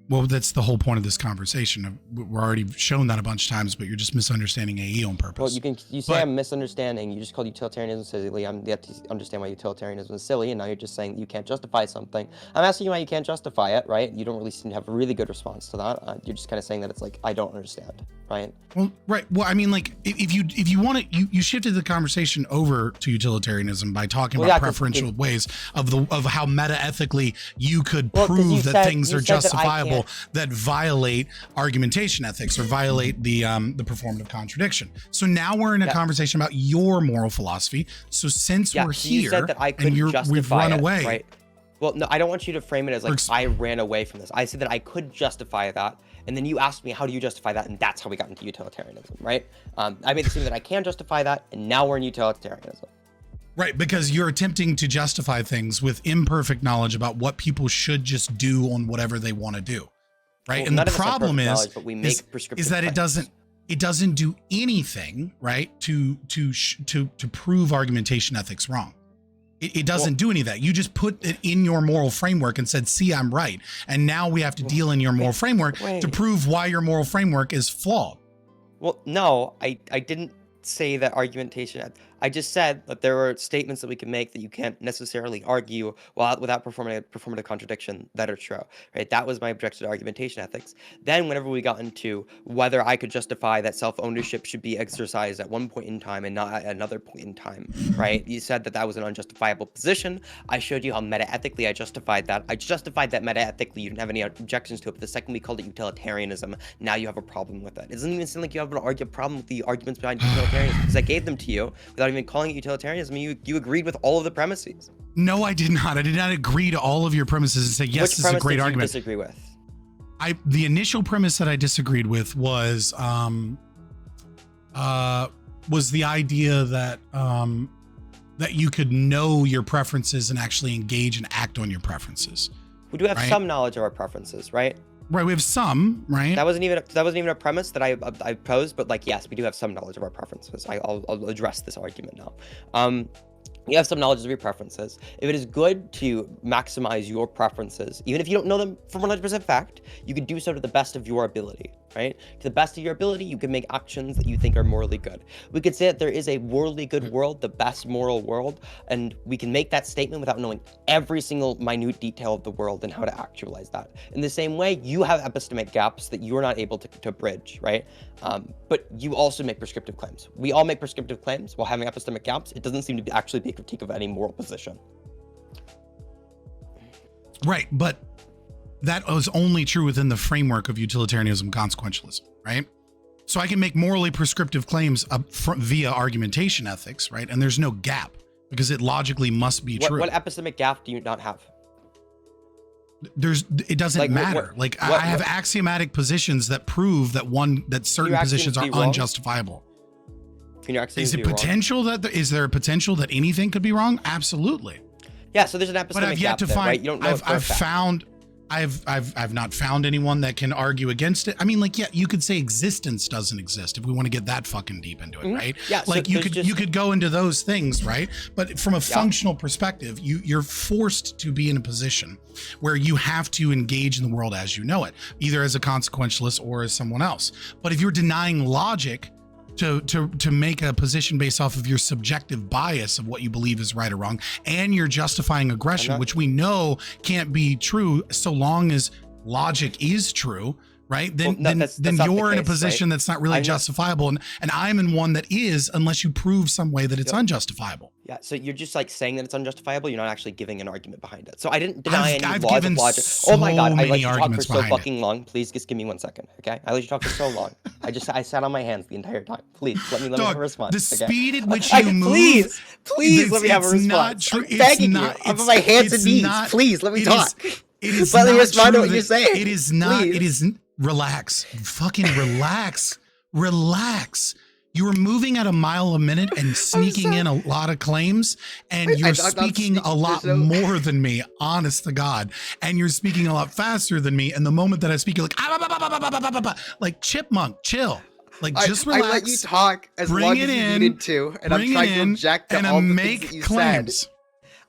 Well, that's the whole point of this conversation. We're already shown that a bunch of times, but you're just misunderstanding AE on purpose. Well, you say I'm misunderstanding. You just called utilitarianism silly. You have to understand why utilitarianism is silly, and now you're just saying that you can't justify something. I'm asking you why you can't justify it, right? You don't really seem to have a really good response to that. You're just kind of saying that it's like, I don't understand, right? Well, right. Well, I mean, like, if you want to, you shifted the conversation over to utilitarianism by talking about preferential ways of how meta-ethically you could prove that things are justifiable that violate argumentation ethics or violate the performative contradiction. So now we're in a conversation about your moral philosophy. So since we're here, you said that I could justify we've run away. Right? Well, no, I don't want you to frame it as like I ran away from this. I said that I could justify that, and then you asked me how do you justify that, and that's how we got into utilitarianism, right? I made the statement that I can justify that, and now we're in utilitarianism. Right, because you're attempting to justify things with imperfect knowledge about what people should just do on whatever they want to do. Right. Well, and the problem is that it doesn't do anything, right, to prove argumentation ethics wrong. It doesn't do any of that. You just put it in your moral framework and said, see, I'm right. And now we have to deal in your moral framework to prove why your moral framework is flawed. Well, no, I didn't say that argumentation. I just said that there are statements that we can make that you can't necessarily argue without performative contradiction that are true, right? That was my objection to argumentation ethics. Then whenever we got into whether I could justify that self-ownership should be exercised at one point in time and not at another point in time, right? You said that that was an unjustifiable position. I showed you how meta-ethically I justified that. I justified that meta-ethically. You didn't have any objections to it, but the second we called it utilitarianism, now you have a problem with it. It doesn't even seem like you have a problem with the arguments behind utilitarianism because I gave them to you without even calling it utilitarianism. You agreed with all of the premises. No, I did not. I did not agree to all of your premises and say, yes, this is a great argument. Which premise did you disagree with? The initial premise that I disagreed with was was the idea that that you could know your preferences and actually engage and act on your preferences. We do have right? some knowledge of our preferences, right? Right, we have some, right? That wasn't even a premise that I posed, but like, yes, we do have some knowledge of our preferences. I'll address this argument now. You have some knowledge of your preferences. If it is good to maximize your preferences, even if you don't know them from 100% fact, you can do so to the best of your ability, right? To the best of your ability, you can make actions that you think are morally good. We could say that there is a morally good world, the best moral world, and we can make that statement without knowing every single minute detail of the world and how to actualize that. In the same way, you have epistemic gaps that you are not able to bridge, right? But you also make prescriptive claims. We all make prescriptive claims while having epistemic gaps. It doesn't seem to actually be a critique of any moral position. Right, but that was only true within the framework of utilitarianism, consequentialism, right? So I can make morally prescriptive claims via argumentation ethics, right? And there's no gap because it logically must be true. What epistemic gap do you not have? It doesn't matter. I have axiomatic positions that prove that certain positions are unjustifiable. Is it potential that is there a potential that anything could be wrong? Absolutely. Yeah, so there's an epistemic gap. But I've yet to find. Right? You don't know I've not found anyone that can argue against it. I mean, like, yeah, you could say existence doesn't exist if we want to get that fucking deep into it, right? Yeah, like you could go into those things, right? But from a functional perspective, you're forced to be in a position where you have to engage in the world as you know it, either as a consequentialist or as someone else. But if you're denying logic to make a position based off of your subjective bias of what you believe is right or wrong, and you're justifying aggression, which we know can't be true so long as logic is true, right? Then you're in a position that's not really justifiable, and I'm in one that is, unless you prove some way that it's unjustifiable. Yeah, so you're just like saying that it's unjustifiable. You're not actually giving an argument behind it. So I didn't deny any laws of logic. Oh my God, I let you talk for so fucking long. Please just give me 1 second, okay? I let you talk for so long. I sat on my hands the entire time. Please let me have a response. The speed at which you move. Please let me have a response. I'm begging you. I'm on my hands and knees. Please let me talk. Let me respond to what you're saying. It is not. It isn't. Relax. Fucking relax. Relax. You were moving at a mile a minute and sneaking in a lot of claims, and you're speaking a lot more than me, honest to God. And you're speaking a lot faster than me. And the moment that I speak, you're like chipmunk, chill. Like, just relax. I let you talk as long as you needed to, and I'm trying to object to all the things that you said.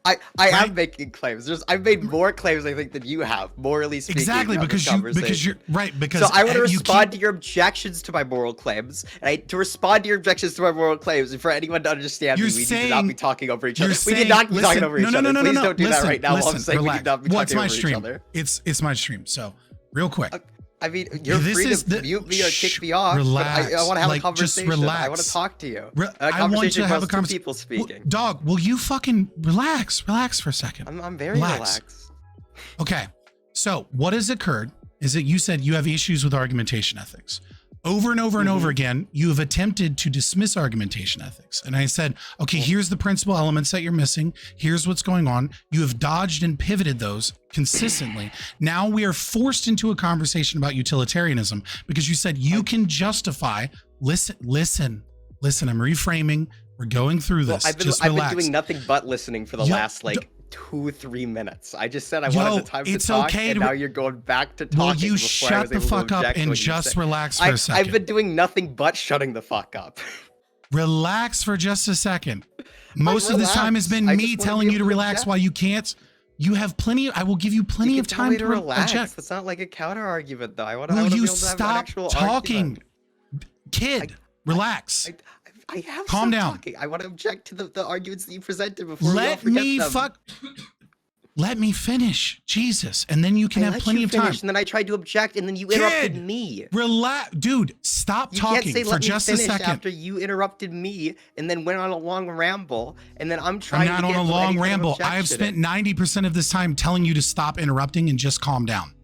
I am making claims. I've made more claims, I think, than you have, morally speaking. Exactly, because you're right. Because so I want to respond to your objections to my moral claims, and to respond to your objections to my moral claims, and for anyone to understand me, we need to not be talking over each other. We did not be talking over each other. Please don't do that right now. While I'm saying we did not be talking over each other. It's my stream. So real quick. I mean, you're free to mute me or kick me off. Relax. But I want to have a conversation. Just relax. I want to talk to you. I want to have a conversation. People speaking. Dog, will you fucking relax? Relax for a second. I'm very relaxed. Okay. So what has occurred is that you said you have issues with argumentation ethics. Over and over and over again, you have attempted to dismiss argumentation ethics. And I said, okay, here's the principal elements that you're missing. Here's what's going on. You have dodged and pivoted those consistently. Now we are forced into a conversation about utilitarianism because you said you can justify, listen, I'm reframing. We're going through this. I've been doing nothing but listening for the last 2-3 minutes. I just said I wanted the time to talk, and now you're going back to talking. Will you shut the fuck up and just relax for a second? I've been doing nothing but shutting the fuck up. Relax for just a second. Most of this time has been me telling you to relax while you can't. You have plenty. I will give you plenty of time to relax. That's not like a counter argument, though. I want to. Will you stop talking, kid? Relax. I have calm down. Talking. I want to object to the arguments that you presented before. Let me finish, Jesus, and then you can have plenty of time. And then I tried to object, and then you interrupted me. Relax, dude. Stop talking for just a second. After you interrupted me, and then went on a long ramble, and then I'm trying. I'm not on a long ramble. I have spent 90% of this time telling you to stop interrupting and just calm down.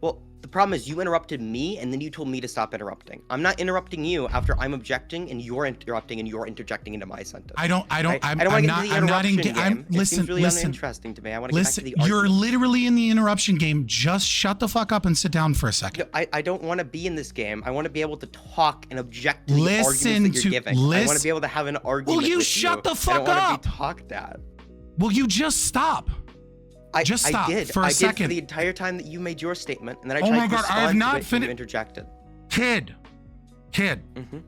Well, The problem is you interrupted me, and then you told me to stop interrupting. I'm not interrupting you after I'm objecting, and you're interrupting, and you're interjecting into my sentence. I don't want to get to the interruption game. It seems really listen. uninteresting to me. I want to get back to the argument. You're literally in the interruption game. Just shut the fuck up and sit down for a second. No, I don't want to be in this game. I want to be able to talk and object to the arguments that you're giving. I want to be able to have an argument. Will you shut the fuck up? I don't want to be talked at. Will you just stop? Just stop for a second. For the entire time that you made your statement, and then I tried to respond I have not to it, and you finished. interjected. Kid. Mm-hmm.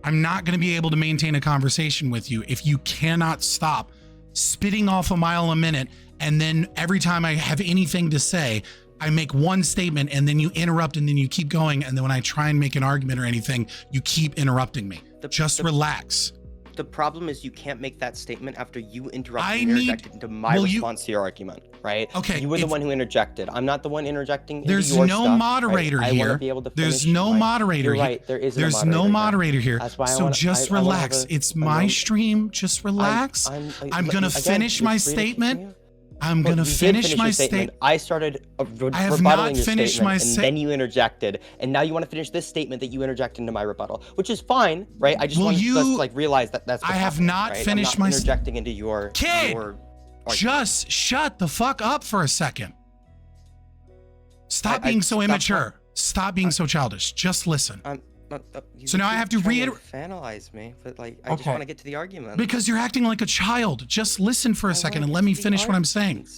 I'm not going to be able to maintain a conversation with you if you cannot stop spitting off a mile a minute, and then every time I have anything to say, I make one statement, and then you interrupt, and then you keep going, and then when I try and make an argument or anything, you keep interrupting me. Just relax. The problem is you can't make that statement after you interjected into my response to your argument, right? Okay. You were the one who interjected. I'm not the one interjecting. There's no moderator here. I want to be able to finish. There's no moderator here. Right. There is There's no moderator here. So just relax. It's my stream. Just relax. I'm gonna finish my statement. I'm gonna finish my statement. I started rebuttaling your statement, and then you interjected, and now you want to finish this statement that you interjected into my rebuttal, which is fine, right? I just want to like realize that that's. I have not finished my interjecting into your kid. Just shut the fuck up for a second. Stop being so immature. Stop being so childish. Just listen. So now I have to reiterate. Analyze me, but like I just want to get to the argument. Because you're acting like a child. Just listen for a second and let me finish what I'm saying.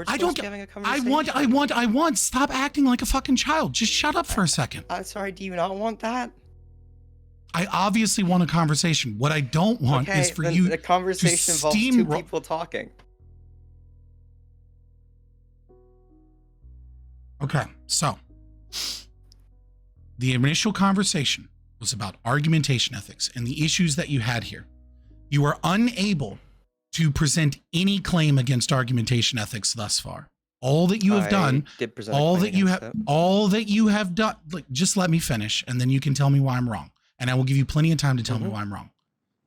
I don't get. I want. Stop acting like a fucking child. Just shut up for a second. I'm sorry. Do you not want that? I obviously want a conversation. What I don't want is for you. The conversation involves two people talking. Okay, so. The initial conversation was about argumentation ethics and the issues that you had here. You are unable to present any claim against argumentation ethics thus far. All that you have done, all that you have done, like, just let me finish and then you can tell me why I'm wrong. And I will give you plenty of time to tell me why I'm wrong.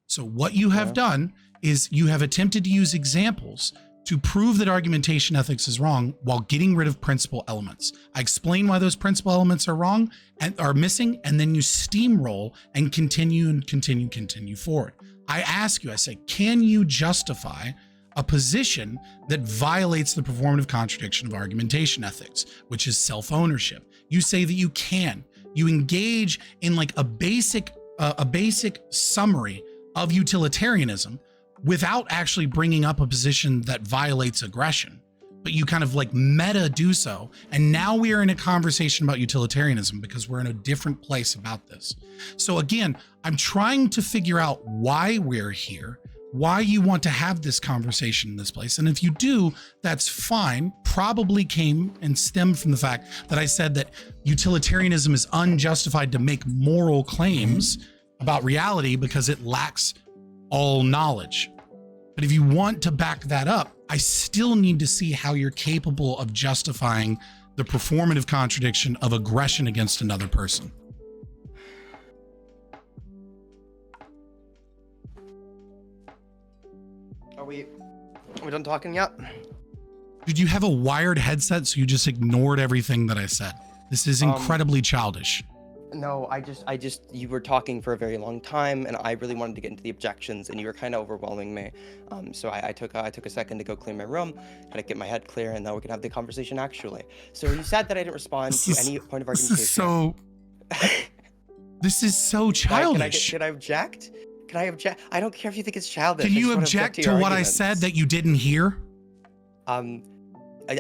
So what you have done is you have attempted to use examples to prove that argumentation ethics is wrong while getting rid of principal elements. I explain why those principal elements are wrong and are missing, and then you steamroll and continue forward. I ask you, I say, can you justify a position that violates the performative contradiction of argumentation ethics, which is self-ownership? You say that you can. You engage in like a basic summary of utilitarianism without actually bringing up a position that violates aggression, but you kind of like meta do so. And now we are in a conversation about utilitarianism because we're in a different place about this. So again, I'm trying to figure out why we're here, why you want to have this conversation in this place. And if you do, that's fine. Probably came and stemmed from the fact that I said that utilitarianism is unjustified to make moral claims about reality because it lacks all knowledge. But if you want to back that up, I still need to see how you're capable of justifying the performative contradiction of aggression against another person. Are we done talking yet? Did you have a wired headset so you just ignored everything that I said? This is incredibly childish. No, you were talking for a very long time, and I really wanted to get into the objections, and you were kind of overwhelming me. So I took a second to go clear my room, kind of get my head clear, and now we can have the conversation actually. So you said that I didn't respond to any point of argumentation. This is so childish. Can I object? Can I object? I don't care if you think it's childish. Can you object to what I said that you didn't hear?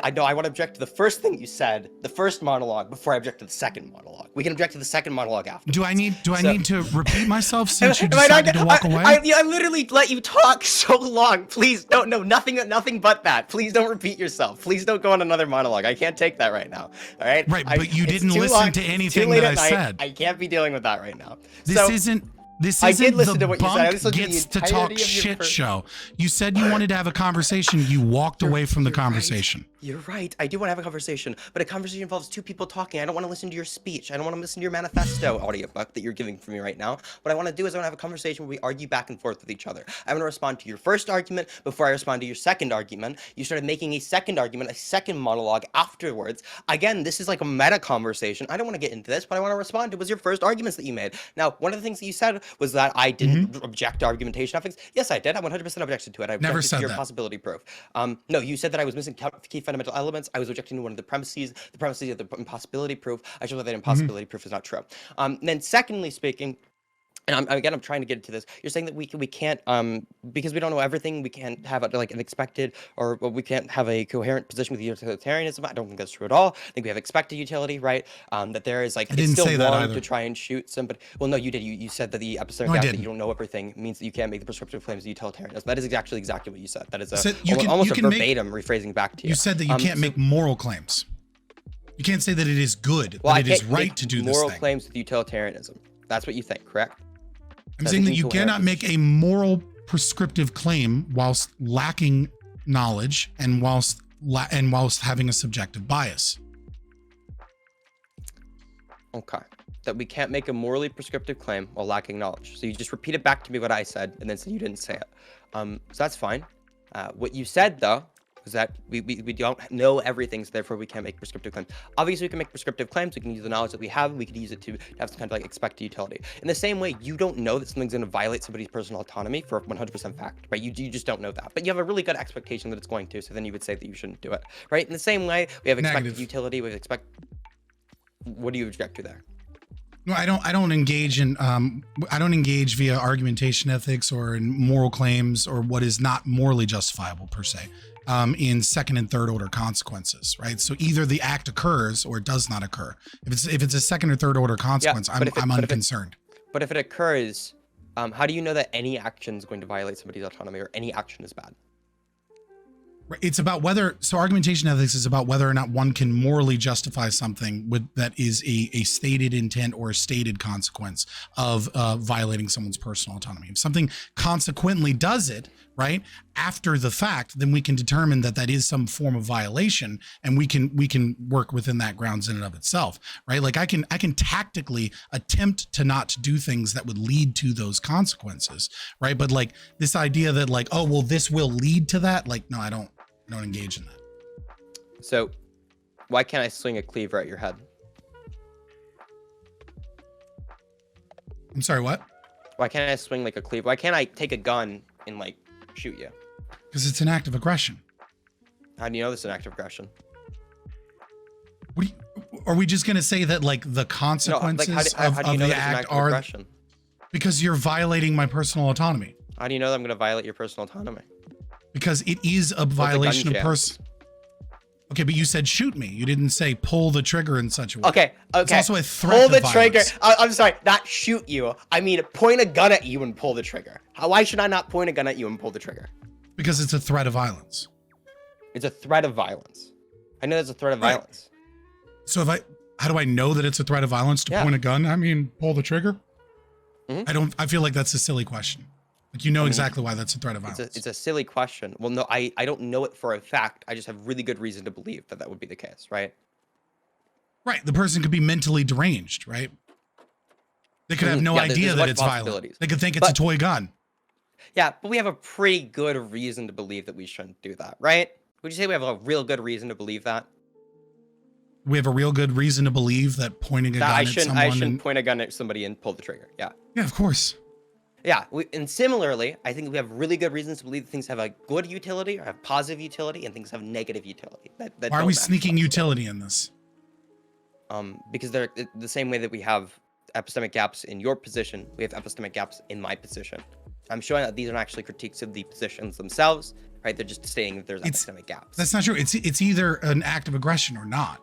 I know I want to object to the first thing you said, the first monologue, before I object to the second monologue. We can object to the second monologue after. Do I need to repeat myself since you decided to walk away? I literally let you talk so long. Please don't. No, nothing but that. Please don't repeat yourself. Please don't go on another monologue. I can't take that right now. All right. Right, but you didn't listen to anything that I said. I can't be dealing with that right now. This isn't. This I isn't did listen the to what you said. I Bunk listened to the gets to entirety talk of your shit first- show. You said you wanted to have a conversation. You walked away from the conversation. You're right. I do want to have a conversation, but a conversation involves two people talking. I don't want to listen to your speech. I don't want to listen to your manifesto audiobook that you're giving for me right now. What I want to do is I want to have a conversation where we argue back and forth with each other. I want to respond to your first argument before I respond to your second argument. You started making a second argument, a second monologue afterwards. Again, this is like a meta conversation. I don't want to get into this. What I want to respond to was your first arguments that you made. Now, one of the things that you said was that I didn't object to argumentation ethics. Yes, I did. I 100% objected to it. I objected Never to said your that. possibility proof. No, you said that I was missing key fundamental elements. I was objecting to one of the premises of the impossibility proof. I showed that impossibility proof is not true. Then secondly speaking, and I'm trying to get into this. You're saying that we can't, because we don't know everything, we can't have like an expected, or we can't have a coherent position with utilitarianism. I don't think that's true at all. I think we have expected utility, right? That there is like, it's still wrong to try and shoot somebody. Well, no, you did. You said that the epistemic gap that you don't know everything means that you can't make the prescriptive claims of utilitarianism. That is exactly what you said. That is almost a verbatim rephrasing back to you. You said that you can't make moral claims. You can't say that it is good, well, that it is right to do this thing. Moral claims with utilitarianism. That's what you think, correct? I'm saying that you cannot make a moral prescriptive claim whilst lacking knowledge and whilst having a subjective bias. Okay. That we can't make a morally prescriptive claim while lacking knowledge. So you just repeated back to me what I said and then said you didn't say it. So that's fine. What you said though was that we don't know everything, so therefore we can't make prescriptive claims. Obviously we can make prescriptive claims. We can use the knowledge that we have. We could use it to have some kind of like expected utility. In the same way, you don't know that something's going to violate somebody's personal autonomy for 100% fact, right? You just don't know that, but you have a really good expectation that it's going to. So then you would say that you shouldn't do it, right? In the same way, we have expected utility. We expect. What do you object to there? No, I don't engage in I don't engage via argumentation ethics or in moral claims or what is not morally justifiable per se in second and third order consequences, right? So either the act occurs or it does not occur. If it's a second or third order consequence, I'm unconcerned. But if it occurs, how do you know that any action is going to violate somebody's autonomy or any action is bad? It's about whether, so argumentation ethics is about whether or not one can morally justify something that is a stated intent or a stated consequence of violating someone's personal autonomy. If something consequently does it, right, after the fact, then we can determine that that is some form of violation, and we can work within that grounds in and of itself, right? Like I can tactically attempt to not do things that would lead to those consequences, right? But like this idea that like, oh, well, this will lead to that, like, no, I don't engage in that. So why can't I swing a cleaver at your head? I'm sorry, what? Why can't I swing like a cleaver? Why can't I take a gun and like shoot you? Because it's an act of aggression. How do you know this is an act of aggression? Are we just going to say that like the consequences of the act are aggression? Because you're violating my personal autonomy. How do you know that I'm going to violate your personal autonomy? Because it is a violation of person. Okay, but you said shoot me. You didn't say pull the trigger in such a way. Okay. It's also a threat. Pull the trigger. I'm sorry, not shoot you. I mean, point a gun at you and pull the trigger. Why should I not point a gun at you and pull the trigger? Because it's a threat of violence. It's a threat of violence. I know it's a threat of violence. So how do I know that it's a threat of violence to point a gun? I mean, pull the trigger. I feel like that's a silly question. Like, you know exactly why that's a threat of violence. It's a silly question. Well, no, I don't know it for a fact. I just have really good reason to believe that that would be the case, right? Right. The person could be mentally deranged, right? They could have no idea that it's violent. They could think it's a toy gun. Yeah, but we have a pretty good reason to believe that we shouldn't do that, right? Would you say we have a real good reason to believe that? We have a real good reason to believe that pointing a gun at someone... I shouldn't point a gun at somebody and pull the trigger, yeah. Yeah, of course. Yeah, and similarly, I think we have really good reasons to believe that things have a good utility or have positive utility and things have negative utility. Why are we sneaking utility in this? Because they're the same way that we have epistemic gaps in your position, we have epistemic gaps in my position. I'm showing that these aren't actually critiques of the positions themselves, right? They're just stating that there's epistemic gaps. That's not true. It's either an act of aggression or not.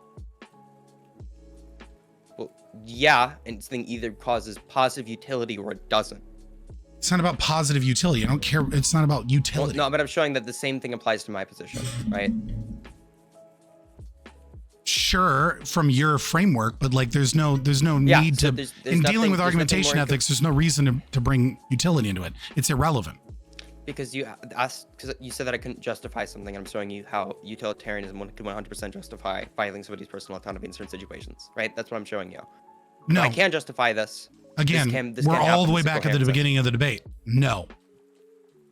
Well, yeah, and this thing either causes positive utility or it doesn't. It's not about positive utility. I don't care. It's not about utility. Well, no, but I'm showing that the same thing applies to my position, right? Sure, from your framework, but like there's no Yeah, need so to there's in dealing nothing- with there's nothing argumentation more ethics. There's no reason to bring utility into it. It's irrelevant. Because you asked, because you said that I couldn't justify something. I'm showing you how utilitarianism can 100% justify violating somebody's personal autonomy in certain situations, right? That's what I'm showing you. No, I can justify this. Again, this we're can't all happen the way back at the coherently. beginning of the debate. No,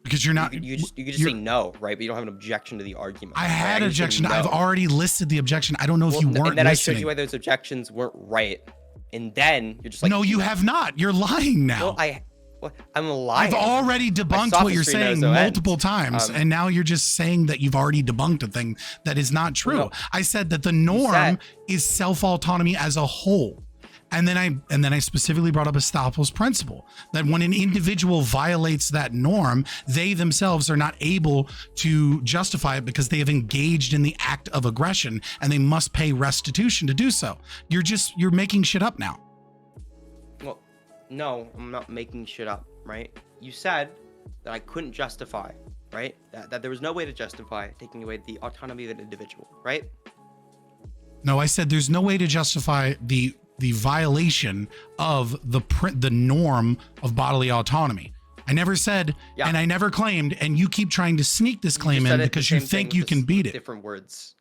because you're not. You could just say no, right? But you don't have an objection to the argument. I right? had I an just said objection. no. I've already listed the objection. I don't know if you weren't and then listening. I showed you why those objections weren't right, and then you're just like, no, you have not. You're lying now. No, I'm lying. I've already debunked what you're sophistry knows saying no end. multiple times, and now you're just saying that you've already debunked a thing that is not true. No. I said that the norm is self-autonomy as a whole. And then I specifically brought up Estoppel's principle that when an individual violates that norm, they themselves are not able to justify it because they have engaged in the act of aggression and they must pay restitution to do so. You're making shit up now. Well, no, I'm not making shit up, right? You said that I couldn't justify, right? That there was no way to justify taking away the autonomy of an individual, right? No, I said there's no way to justify the violation of the norm of bodily autonomy. I never said, and I never claimed, and you keep trying to sneak this claim in because you think you can beat it. Different words.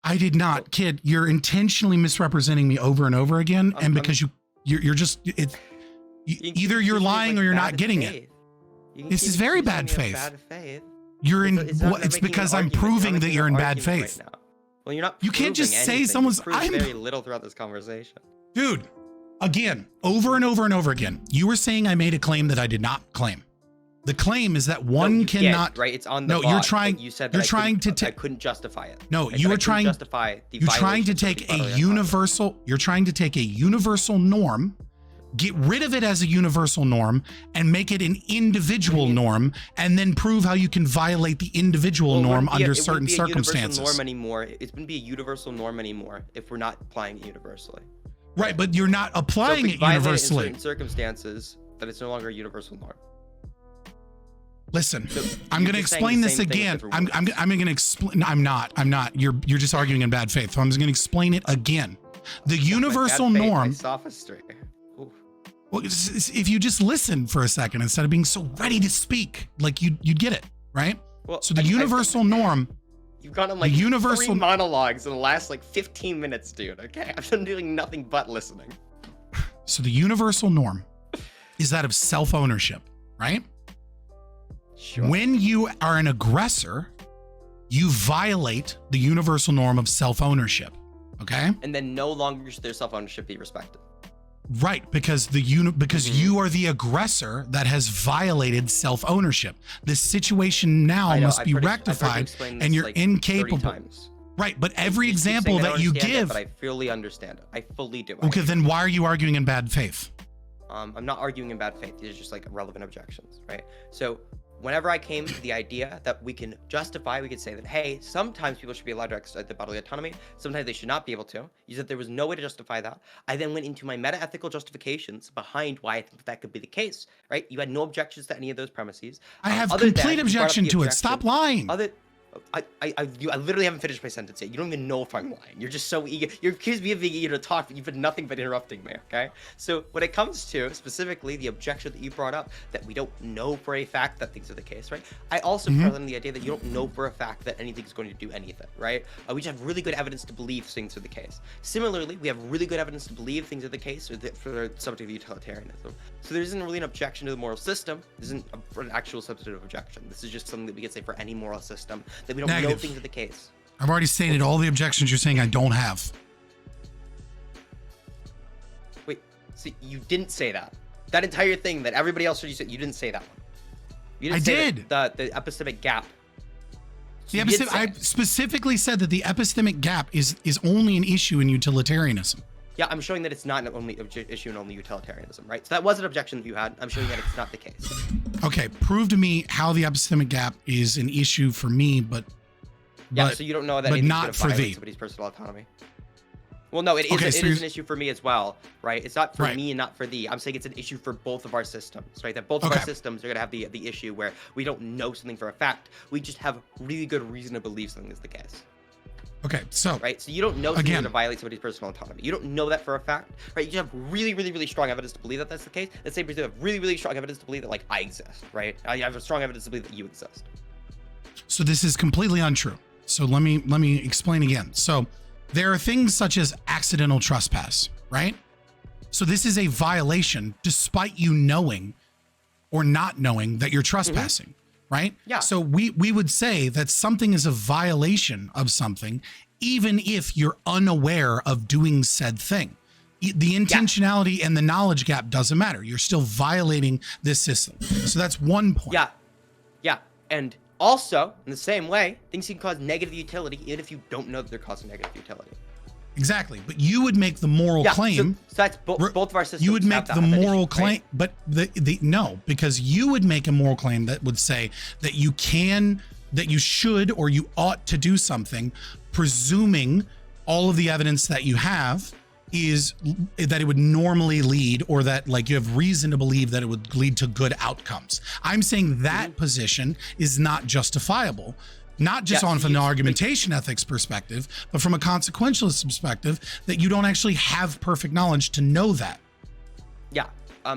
I did not, kid. You're intentionally misrepresenting me over and over again, and because you're just either you're lying or you're not getting it. This is very bad faith. You're in. It's because I'm proving that you're in bad faith. Well, you're not. You can't just say someone's. I'm very little throughout this conversation. Dude, again, over and over and over again, you were saying I made a claim that I did not claim. The claim is that one cannot. Right, it's on the. No, you're trying. You said you're trying to. I couldn't justify it. No, you were trying. Justify the you're trying to take a universal. You're trying to take a universal norm, get rid of it as a universal norm, and make it an individual norm, and then prove how you can violate the individual norm under certain circumstances. Norm anymore. It wouldn't be a universal norm anymore if we're not applying it universally. Right, but you're not applying it universally. In certain circumstances, that it's no longer a universal norm. Listen, I'm going to explain this again. I'm going to explain. I'm not. You're just arguing in bad faith. So I'm just going to explain it again. The universal norm. Sophistry. Well, if you just listen for a second instead of being so ready to speak, like you'd get it, right? Well, so the universal norm. You've gone on like 3 monologues in the last like 15 minutes, dude. Okay, I've been doing nothing but listening. So the universal norm is that of self-ownership, right? Sure. When you are an aggressor, you violate the universal norm of self-ownership, okay? And then no longer should their self-ownership be respected. Right, because you are the aggressor that has violated self-ownership. This situation now must be rectified, and you're incapable. Right, but every example that you give, but I fully understand it. I fully do. Okay, then why are you arguing in bad faith? I'm not arguing in bad faith. These are just like relevant objections, right? So whenever I came to the idea that we can justify, we could say that, hey, sometimes people should be allowed to exercise their bodily autonomy. Sometimes they should not be able to. You said there was no way to justify that. I then went into my meta-ethical justifications behind why I think that could be the case, right? You had no objections to any of those premises. I have complete objection to it. Stop lying. I literally haven't finished my sentence yet. You don't even know if I'm lying. You're just so eager. You're accused me of being eager to talk, but you've been nothing but interrupting me, okay? So when it comes to specifically the objection that you brought up, that we don't know for a fact that things are the case, right? I also present the idea that you don't know for a fact that anything's going to do anything, right? We just have really good evidence to believe things are the case. Similarly, we have really good evidence to believe things are the case for the subject of utilitarianism. So there isn't really an objection to the moral system. There isn't an actual substantive objection. This is just something that we could say for any moral system, that we don't know things are the case. I've already stated all the objections you're saying I don't have. Wait, so you didn't say that. That entire thing that everybody else heard you say, you didn't say that one. You didn't say the epistemic gap. So I specifically said that the epistemic gap is only an issue in utilitarianism. Yeah, I'm showing that it's not an only issue in only utilitarianism, right? So that was an objection that you had. I'm showing that it's not the case. Okay, prove to me how the epistemic gap is an issue for me, but so you don't know that anything's going to violate somebody's personal autonomy. Well, no, it is an issue for me as well, right? It's not for me and not for thee. I'm saying it's an issue for both of our systems, right? That both of our systems are going to have the issue where we don't know something for a fact. We just have really good reason to believe something is the case. Okay, so right? So you don't know something's again, going to violate somebody's personal autonomy. You don't know that for a fact, right? You have really, really, really strong evidence to believe that that's the case. Let's say you have really, really strong evidence to believe that, like, I exist, right? I have a strong evidence to believe that you exist. so this is completely untrue. So let me explain again. So there are things such as accidental trespass, right? So this is a violation despite you knowing or not knowing that you're trespassing, right? Yeah. So we would say that something is a violation of something, even if you're unaware of doing said thing. The intentionality and the knowledge gap doesn't matter. You're still violating this system. So that's one point. Yeah. And also, in the same way, things can cause negative utility even if you don't know that they're causing negative utility. Exactly. But you would make the moral claim. So that's both of our systems. You would make the moral claim, right? but no, because you would make a moral claim that would say that you should, or you ought to do something, presuming all of the evidence that you have is that it would normally lead, or that, like, you have reason to believe that it would lead to good outcomes. I'm saying that position is not justifiable. Not just from an argumentation ethics perspective, but from a consequentialist perspective, that you don't actually have perfect knowledge to know that. Yeah.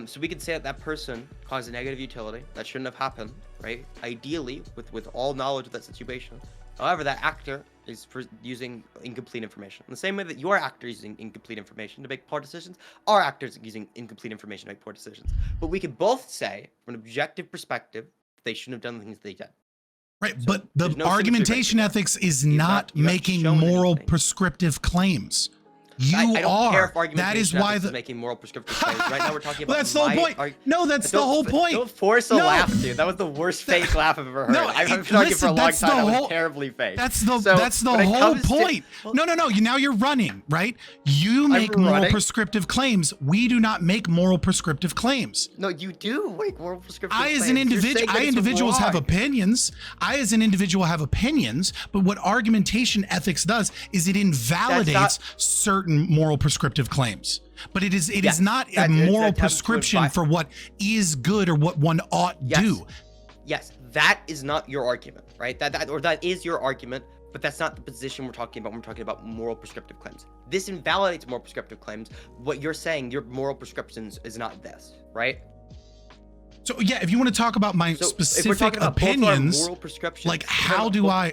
So we could say that person caused a negative utility that shouldn't have happened, right? Ideally, with all knowledge of that situation. However, that actor is using incomplete information. In the same way that your actor is using incomplete information to make poor decisions, our actors are using incomplete information to make poor decisions. But we could both say, from an objective perspective, they shouldn't have done the things they did. Right, so but the argumentation ethics is not making moral prescriptive claims. I don't care if that is why is making moral prescriptive claims. Right now we're talking about. That's the whole point. No, that's the whole point. Don't force a laugh, dude. That was the worst fake laugh I've ever heard. I've been talking for a long time. That was terribly fake. That's the whole point. No. Now you're running, right? You make moral prescriptive claims. We do not make moral prescriptive claims. No, you do make moral prescriptive claims. As an individual, individuals have opinions. As an individual have opinions. But what argumentation ethics does is it invalidates certain moral prescriptive claims, but it is not a moral prescription for what is good or what one ought do. Yes, that is not your argument, right? That is your argument, but that's not the position we're talking about when we're talking about moral prescriptive claims. This invalidates moral prescriptive claims. What you're saying, your moral prescriptions, is not this, right? So yeah, if you want to talk about my specific opinions, moral prescriptions, like how do I?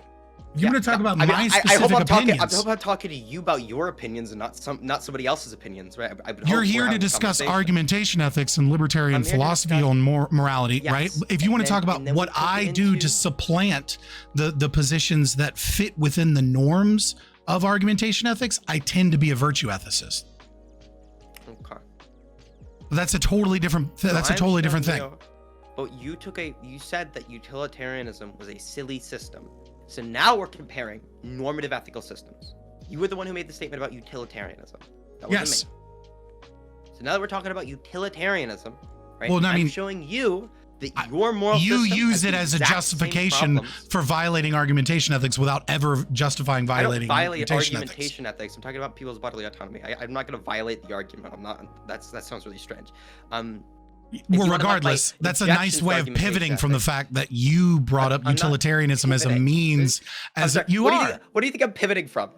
You want to talk about my specific opinions? I hope I'm talking to you about your opinions and not somebody else's opinions, right? You're here to discuss argumentation ethics and libertarian philosophy on morality, right? If you want to talk about what I do to supplant the positions that fit within the norms of argumentation ethics, I tend to be a virtue ethicist. Okay. That's a totally different. That's a totally different thing. But you said that utilitarianism was a silly system. So now we're comparing normative ethical systems. You were the one who made the statement about utilitarianism. That wasn't me. So now that we're talking about utilitarianism, right? Well, I'm showing you that your moral system use it as a justification for violating argumentation ethics without ever justifying violating argumentation ethics. I'm talking about people's bodily autonomy. I'm not going to violate the argument. I'm not. That sounds really strange. Well, regardless, that's a nice way of pivoting from the fact that you brought up utilitarianism as a means. What do you think I'm pivoting from?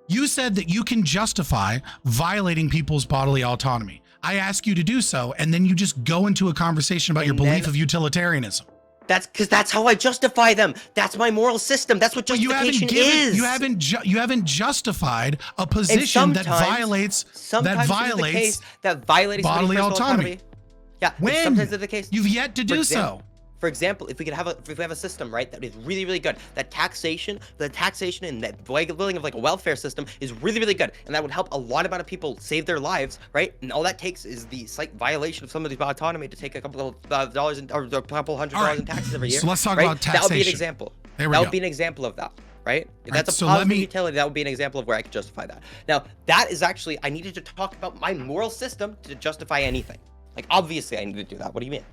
You said that you can justify violating people's bodily autonomy. I ask you to do so, and then you just go into a conversation about your belief of utilitarianism. That's because that's how I justify them. That's my moral system. That's what justification is. You haven't justified a position that violates bodily autonomy. Yeah, when? Sometimes it's the case. You've yet to do so. For example, if we have a system, right, that is really, really good, that taxation and that building of like a welfare system is really, really good, and that would help a lot amount of people save their lives, right? And all that takes is the slight violation of somebody's autonomy to take a couple of dollars or a couple $100 in taxes every year. So let's talk about taxation. That would be an example. That would be an example of that. Right? If that's a positive utility, that would be an example of where I could justify that. Now, that is actually, I needed to talk about my moral system to justify anything. Like, obviously, I need to do that. What do you mean?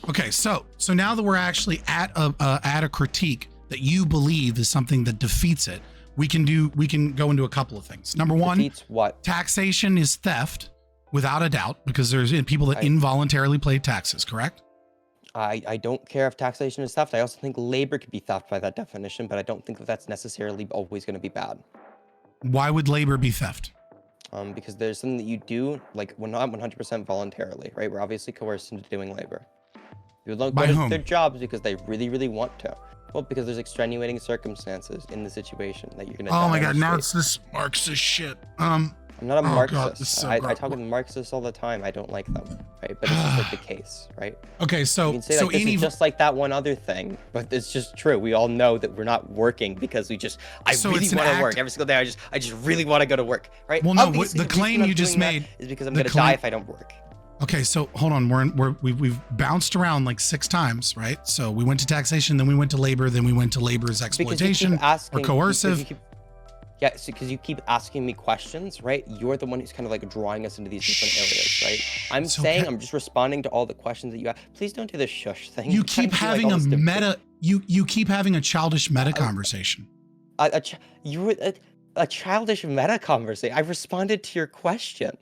Okay, so now that we're actually at a critique that you believe is something that defeats it, we can go into a couple of things. Number one, defeats what? Taxation is theft, without a doubt, because there's people that involuntarily pay taxes, correct? I don't care if taxation is theft. I also think labor could be theft by that definition, but I don't think that that's necessarily always going to be bad. Why would labor be theft? Because there's something that you do, like, we're not 100% voluntarily, right? We're obviously coerced into doing labor. People don't By go to whom? their jobs because they really, really want to. Well, because there's extenuating circumstances in the situation that you're going to Oh die my on God, the now street. it's this Marxist shit. I'm not a Oh Marxist. God, this is so I gross. talk with Marxists all the time. I don't like them, right? But it's just like the case, right? Okay, so You can say like, this is just like that one other thing, but it's just true. We all know that we're not working because we just, I So really it's an want to act- work every single day. I just really want to go to work, right? Well, no, Obviously, the reason claim I'm you just doing that made is because I'm the going to claim- die if I don't work. Okay, so hold on. We've bounced around like 6 times, right? So we went to taxation, then we went to labor, then we went to labor as exploitation or coercive. Yeah, so because you keep asking me questions, right? You're the one who's kind of like drawing us into these different areas, right? I'm It's saying okay. I'm just responding to all the questions that you have. Please don't do the shush thing. You You're trying keep to do, like, having all a this different- meta. You keep having a childish meta conversation. You were a childish meta conversation. I responded to your question.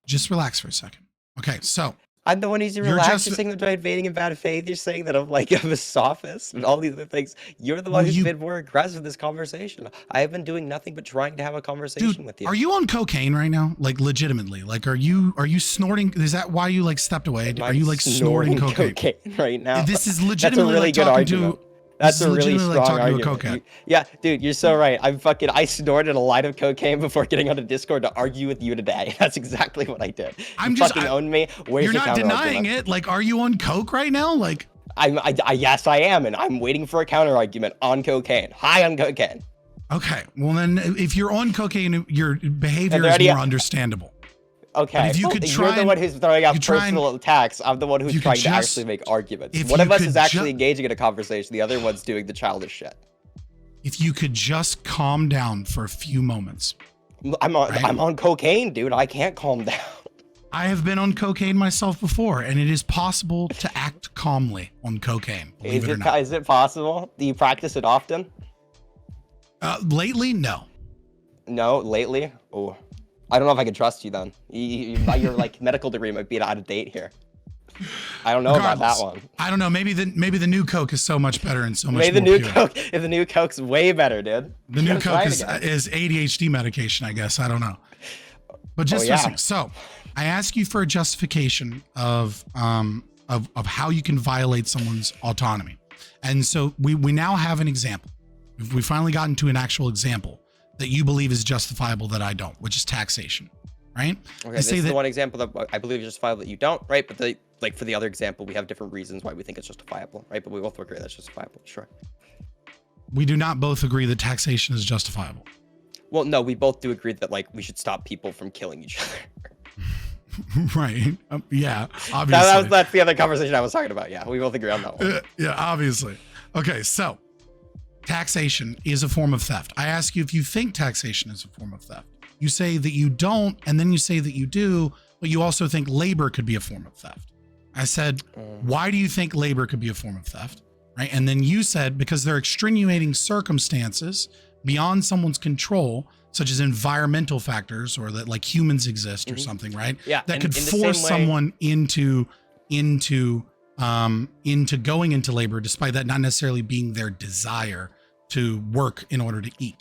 Just relax for a second. Okay, so I'm the one who's You're relaxed. just- You're saying that I'm invading in bad faith. You're saying that I'm like I'm a sophist and all these other things. You're the one who's been more aggressive in this conversation. I have been doing nothing but trying to have a conversation dude, with you. are you on cocaine right now? Like legitimately? Like are you snorting? Is that why you like stepped away? Am Are I you like snorting cocaine? right now? This is That's a legitimately really like good talking argument. to. That's this a is really legitimately like strong talking to a argument. cokehead. Yeah, dude, you're so right. I snorted a line of cocaine before getting onto Discord to argue with you today. That's exactly what I did. I'm You just- fucking own me. Where's You're the not denying counter-argument? it. Like, are you on coke right now? Like, Yes, I am, and I'm waiting for a counter argument on cocaine. High on cocaine. okay. Well, then if you're on cocaine, your behavior is already- more understandable. Okay. But if you could try You're the and- one who's throwing out you try and- personal attacks. I'm the one who's you could trying to just- actually make arguments. if One you of us could is actually ju- engaging in a conversation. The other one's doing the childish shit. If you could just calm down for a few moments. I'm on cocaine, dude. I can't calm down. I have been on cocaine myself before, and it is possible to act calmly on cocaine. Believe it or not. Is it possible? Do you practice it often? Lately, no. No, lately? Oh, I don't know if I can trust you then. Your like medical degree might be out of date here. I don't know about that Regardless, one. I don't know. Maybe the new Coke is so much better and so much Maybe the more new pure. Coke. If the new Coke's way better, dude. The new Gotta try Coke it again. is ADHD medication, I guess. I don't know. But just yeah. listen. So I ask you for a justification of how you can violate someone's autonomy. And so we now have an example. We finally gotten to an actual example that you believe is justifiable that I don't, which is taxation, right? Okay, I this say is that the one example that I believe is justifiable that you don't, right? But like for the other example, we have different reasons why we think it's justifiable, right? But we both agree that's justifiable, sure. we do not both agree that taxation is justifiable. Well, no, we both do agree that like we should stop people from killing each other. Right. Yeah, obviously. That's the other conversation I was talking about. Yeah, we both agree on that one. Yeah, obviously. Okay, so taxation is a form of theft. I ask you if you think taxation is a form of theft. You say that you don't, and then you say that you do, but you also think labor could be a form of theft. I said, why do you think labor could be a form of theft? Right? And then you said, because there are extenuating circumstances beyond someone's control, such as environmental factors or that like humans exist or something, right? Yeah, That could in the same force way- someone into going into labor, despite that not necessarily being their desire to work in order to eat.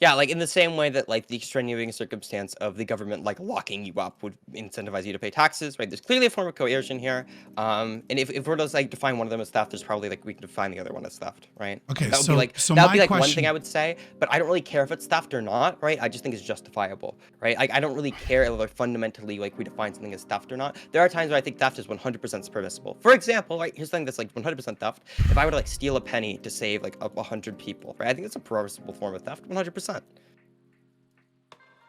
Yeah, like in the same way that like the extenuating circumstance of the government like locking you up would incentivize you to pay taxes, right? There's clearly a form of coercion here. And if we're to like define one of them as theft, there's probably like we can define the other one as theft, right? Okay, that would so- be like so that would my be like one question- thing I would say, but I don't really care if it's theft or not, right? I just think it's justifiable, right? Like I don't really care whether fundamentally like we define something as theft or not. There are times where I think theft is 100% permissible. For example, right? Here's something that's like 100% theft. If I were to like steal a penny to save like 100 people, right? I think that's a permissible form of theft, 100%.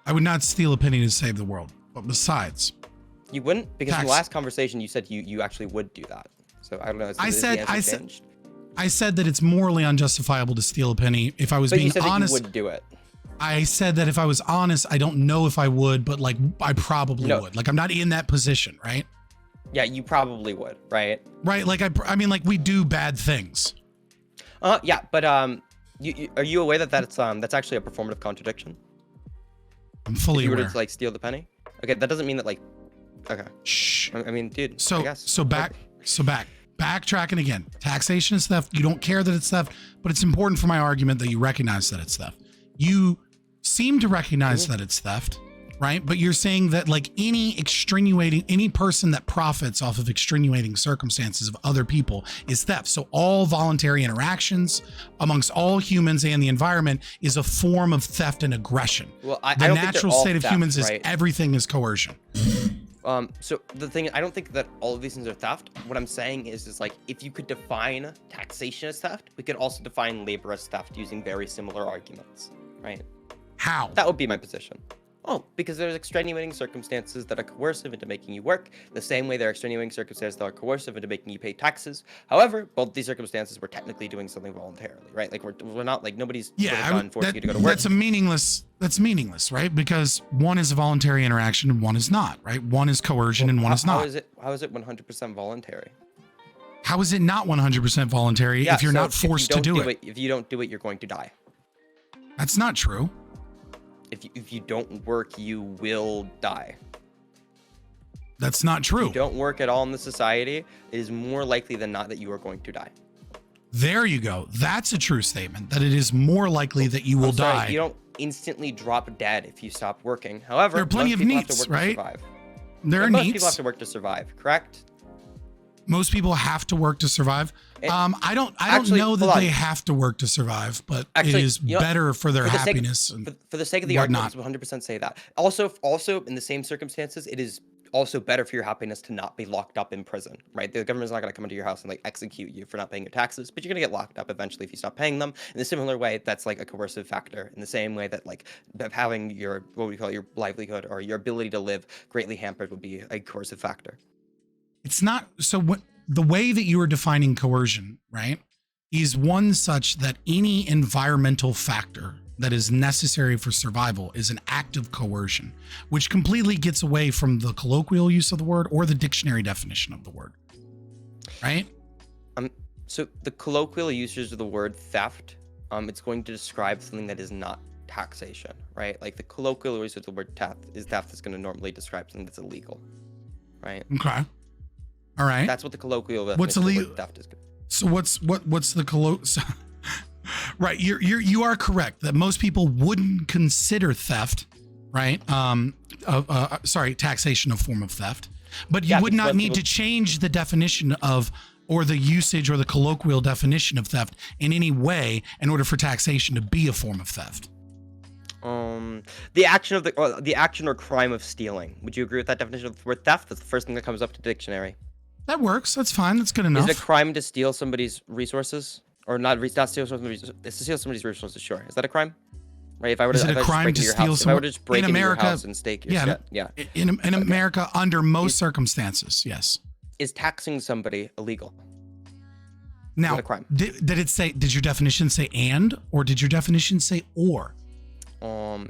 I would not steal a penny to save the world. But besides, You wouldn't? Because in Tax. the last conversation, you said you actually would do that. So I don't know. Is the answer changed? I said that it's morally unjustifiable to steal a penny. If I was But you being said honest, that you would do it. I said that if I was honest, I don't know if I would, but like I probably No. would. Like I'm not in that position, right? Yeah, you probably would, right? Right? Like I mean, like we do bad things. Yeah, but are you aware that that's actually a performative contradiction? I'm fully If you were aware. to like steal the penny. Okay, that doesn't mean that like. Okay. Shh. I mean, dude. I So guess. so back So backtracking again. Taxation is theft. You don't care that it's theft, but it's important for my argument that you recognize that it's theft. You seem to recognize that it's theft, right? But you're saying that like any person that profits off of extenuating circumstances of other people is theft. So all voluntary interactions amongst all humans and the environment is a form of theft and aggression. Well, the natural state of humans is everything is coercion. So the thing, I don't think that all of these things are theft. What I'm saying is like, if you could define taxation as theft, we could also define labor as theft using very similar arguments, right? How? That would be my position. Oh, because there's extenuating circumstances that are coercive into making you work, the same way there are extenuating circumstances that are coercive into making you pay taxes. However, both these circumstances, we're technically doing something voluntarily, right? Like we're not like nobody's forcing you to go to work. That's meaningless, right? Because one is a voluntary interaction and one is not, right? One is coercion and one is not. How is it 100% voluntary? How is it not 100% voluntary if you're not forced to do it? If you don't do it, you're going to die. That's not true. If you don't work, you will die. That's not true. If you don't work at all in the society, it is more likely than not that you are going to die. There you go. That's a true statement, that it is more likely that you will die. You don't instantly drop dead if you stop working. However, there are plenty of needs, right? There are needs. Most people have to work to survive, correct? Most people have to work to survive. I don't know that they have to work to survive, but it is better for their happiness. For the sake of the argument, 100% say that. Also, in the same circumstances, it is also better for your happiness to not be locked up in prison, right? The government's not going to come into your house and like execute you for not paying your taxes, but you're going to get locked up eventually if you stop paying them. In a similar way, that's like a coercive factor. In the same way that like having your your livelihood or your ability to live greatly hampered would be a coercive factor. It's not so. The way that you are defining coercion, right, is one such that any environmental factor that is necessary for survival is an act of coercion, which completely gets away from the colloquial use of the word or the dictionary definition of the word, right? So the colloquial usage of the word theft, it's going to describe something that is not taxation, right? Like the colloquial use of the word theft is going to normally describe something that's illegal, right? Okay. All right. That's what the colloquial what's illegal theft is. So what's the colloquial? Right. You are correct that most people wouldn't consider theft, right? Taxation a form of theft, but you would not need to change the definition of or the usage or the colloquial definition of theft in any way in order for taxation to be a form of theft. The action or crime of stealing. Would you agree with that definition of the word theft? That's the first thing that comes up to the dictionary. That works. That's fine. That's good enough. Is it a crime to steal somebody's resources? Or not steal somebody's it's to steal somebody's resources, sure. Is that a crime? Right? If I were to Is it a crime to steal if I were to just break into your house and stake your shit. Yeah. In America, under most circumstances, yes. Is taxing somebody illegal? Now, a crime. Did your definition say and, or did your definition say or?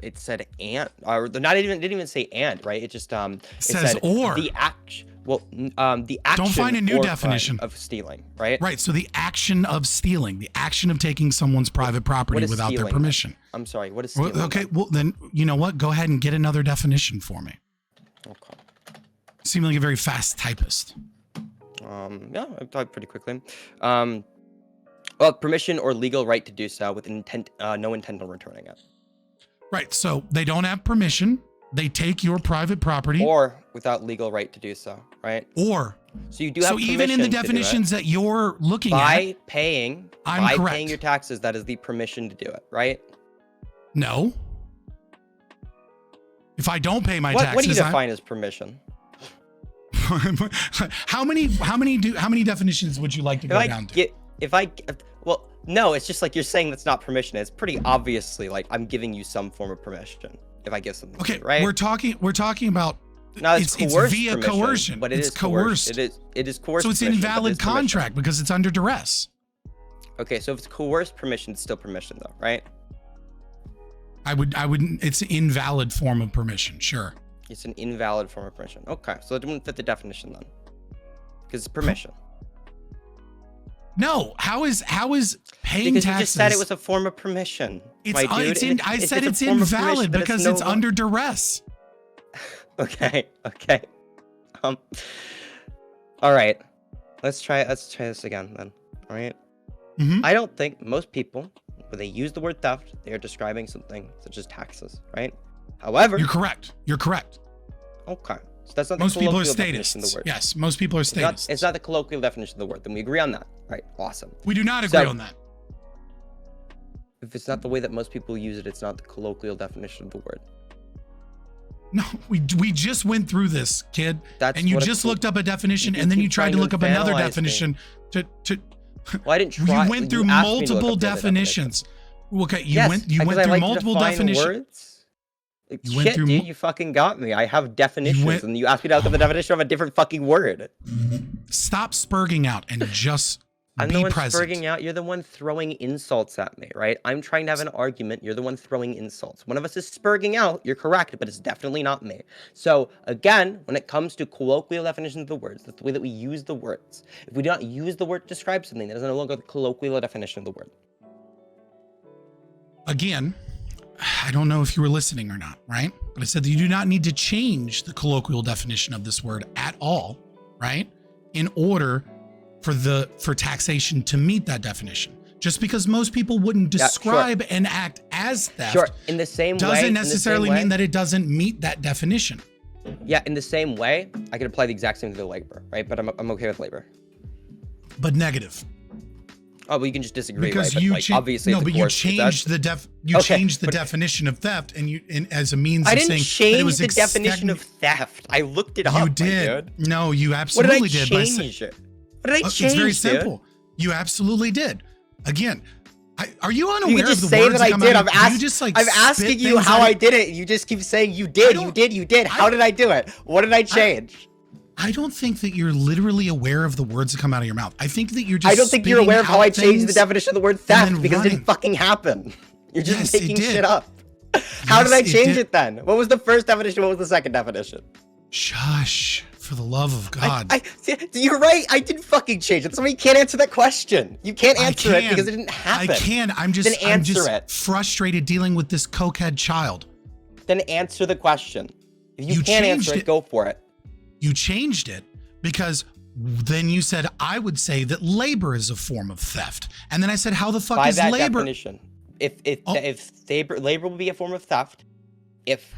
It said and, or didn't even say and, right? It just it says said or. The action. Well, the action. Don't find a new definition of stealing, right? Right. So the action of stealing, the action of taking someone's private property without their permission. I'm sorry. What is stealing? Okay. Well, then you know what? Go ahead and get another definition for me. Okay. You seem like a very fast typist. Yeah, I type pretty quickly. Well, permission or legal right to do so with intent, no intent on returning it. Right. So they don't have permission. They take your private property, or without legal right to do so, right? Or so you do have even in the definitions that you're looking by paying correct. Your taxes, that is the permission to do it, right? No. If I don't pay my taxes, what do you define as permission? How many definitions would you like to go down to? Well, no, it's just like you're saying that's not permission. It's pretty obviously like I'm giving you some form of permission. If I give something, okay, right? We're talking about it's via coercion, but it's coerced. It is coerced. So it's an invalid contract because it's under duress. Okay, so if it's coerced permission, it's still permission though, right? I wouldn't. It's an invalid form of permission. Sure. It's an invalid form of permission. Okay, so it wouldn't fit the definition then, because it's permission. No, how is paying because taxes? You just said it was a form of permission. I said it's invalid because it's under duress. Okay. All right. let's try this again then. All right. Mhm. I don't think most people, when they use the word theft, they are describing something such as taxes, right? However, You're correct. You're correct. okay, so that's not the Most people are colloquial definition of the statists. word. Yes, most people are statists. It's not the colloquial definition of the word. Then we agree on that, right? Awesome. We do not agree So- on that. If it's not the way that most people use it, it's not the colloquial definition of the word. No, we just went through this, kid. That's and you what just looked up a definition, you and then keep you tried trying to to look up another infantilize me. definition to Well, I didn't try. you went through asked me to look multiple up the other definition. definitions. Okay, you Yes, went because I through like to multiple define definitions. words. Like, You went shit, through dude, mul- you fucking got me. I have definitions, went- and you asked me to look up the definition of a different fucking word. Stop spurging out and just I'm be the one present. spurging out. You're the one throwing insults at me, right? I'm trying to have an argument. You're the one throwing insults. One of us is spurging out. You're correct, but it's definitely not me. So again, when it comes to colloquial definitions of the words, that's the way that we use the words. If we do not use the word to describe something, that is no longer the colloquial definition of the word. Again, I don't know if you were listening or not, right? But I said that you do not need to change the colloquial definition of this word at all, right? In order for taxation to meet that definition. Just because most people wouldn't Yeah, sure. describe an act as theft Sure, in the same way. doesn't necessarily mean that it doesn't meet that definition. Yeah, in the same way, I could apply the exact same thing to labor, right? But I'm okay with labor. But negative. Oh, well, you can just disagree, Because right? you But, like, obviously, no, at the but you core, changed the Okay, changed the but- definition of theft, and as a means I of didn't saying that it was change the definition of theft. I looked it up. You my did. dude. No, you What did I absolutely did. by saying- change it? What did I change, It's very dude? simple. You absolutely did. Again, are you You unaware can of just the say words that I come did. out of- I'm you just, like, I'm spit asking you things how out I of- did it. You just keep saying you did, you don't- did, you did. How did I do it? What did I change? I don't think that you're literally aware of the words that come out of your mouth. I think that you're just I don't think you're spitting aware of how out I changed the things definition of the word then theft because it running. didn't fucking happen. You're just Yes, it making did. shit up. How Yes, did I it change did. it then? What was the first definition? What was the second definition? Shush, for the love of God. You're right. I didn't fucking change it. Somebody can't answer that question. You can't I answer it can. because it didn't happen. I can. I'm Then just answer it. frustrated dealing with this cokehead child. Then answer the question. If you You can't changed answer it, it. go for it. You changed it because then you said I would say that labor is a form of theft. And then I said, how the fuck By is that labor? definition, if Oh. labor will be a form of theft, if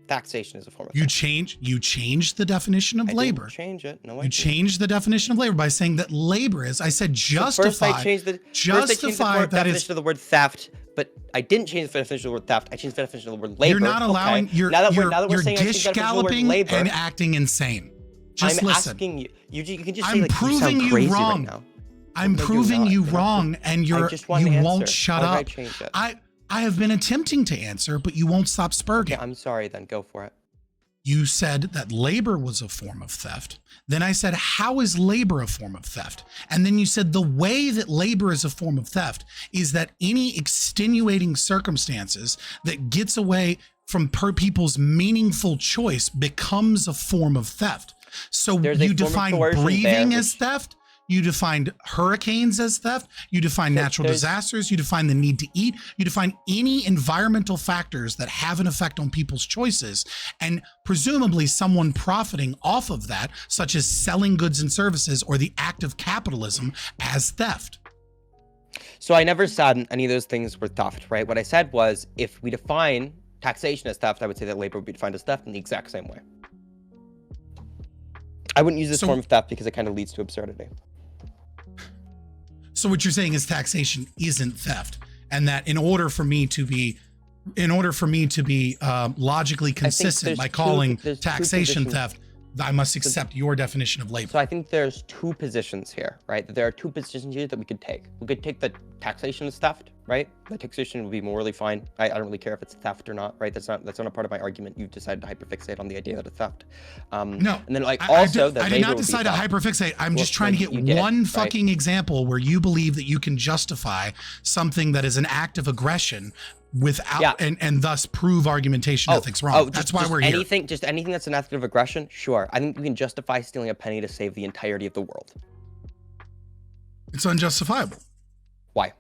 taxation is a form of You theft. changed the definition of I labor. didn't change it. No, I You didn't. changed the definition of labor by saying that labor is. I said So justify. first I changed the justify that is. definition of the word theft, but I didn't change the definition of the word theft. I changed the definition of the word labor. You're not allowing. Okay. You're now that you're, we're you're saying I changed dish the definition of the word galloping labor, and acting insane. Just I'm listen. asking you. You can just say I'm like proving you sound you crazy wrong. right now. I'm No, you're proving not. you You're not wrong, and I just want you an won't answer. shut How did up. I change it? I have been attempting to answer, but you won't stop spurging. Okay, I'm sorry. Then go for it. You said that labor was a form of theft. Then I said, how is labor a form of theft? And then you said the way that labor is a form of theft is that any extenuating circumstances that gets away from people's meaningful choice becomes a form of theft. So There's a you form of define coercion breathing there, as which- theft. You defined hurricanes as theft. You define natural there's- disasters. You define the need to eat. You define any environmental factors that have an effect on people's choices. And presumably someone profiting off of that, such as selling goods and services or the act of capitalism, as theft. So I never said any of those things were theft, right? What I said was if we define taxation as theft, I would say that labor would be defined as theft in the exact same way. I wouldn't use this So- form of theft because it kind of leads to absurdity. So what you're saying is taxation isn't theft, and that in order for me to be logically consistent there's by two- calling there's two taxation positions. theft, I must accept your definition of labor. So I think there's two positions here, right? There are two positions here that we could take. We could take the taxation as theft, right? The taxation would be morally fine. I don't really care if it's theft or not, right? That's not a part of my argument. You've decided to hyperfixate on the idea that it's theft. No. And then like I also did that not labor would be decide to theft. hyperfixate. I'm Well, just trying to you get did, one right? fucking example where you believe that you can justify something that is an act of aggression without Yeah. and thus prove argumentation ethics wrong. That's why we're here. Just anything that's an act of aggression, sure. I think you can justify stealing a penny to save the entirety of the world. It's unjustifiable Why?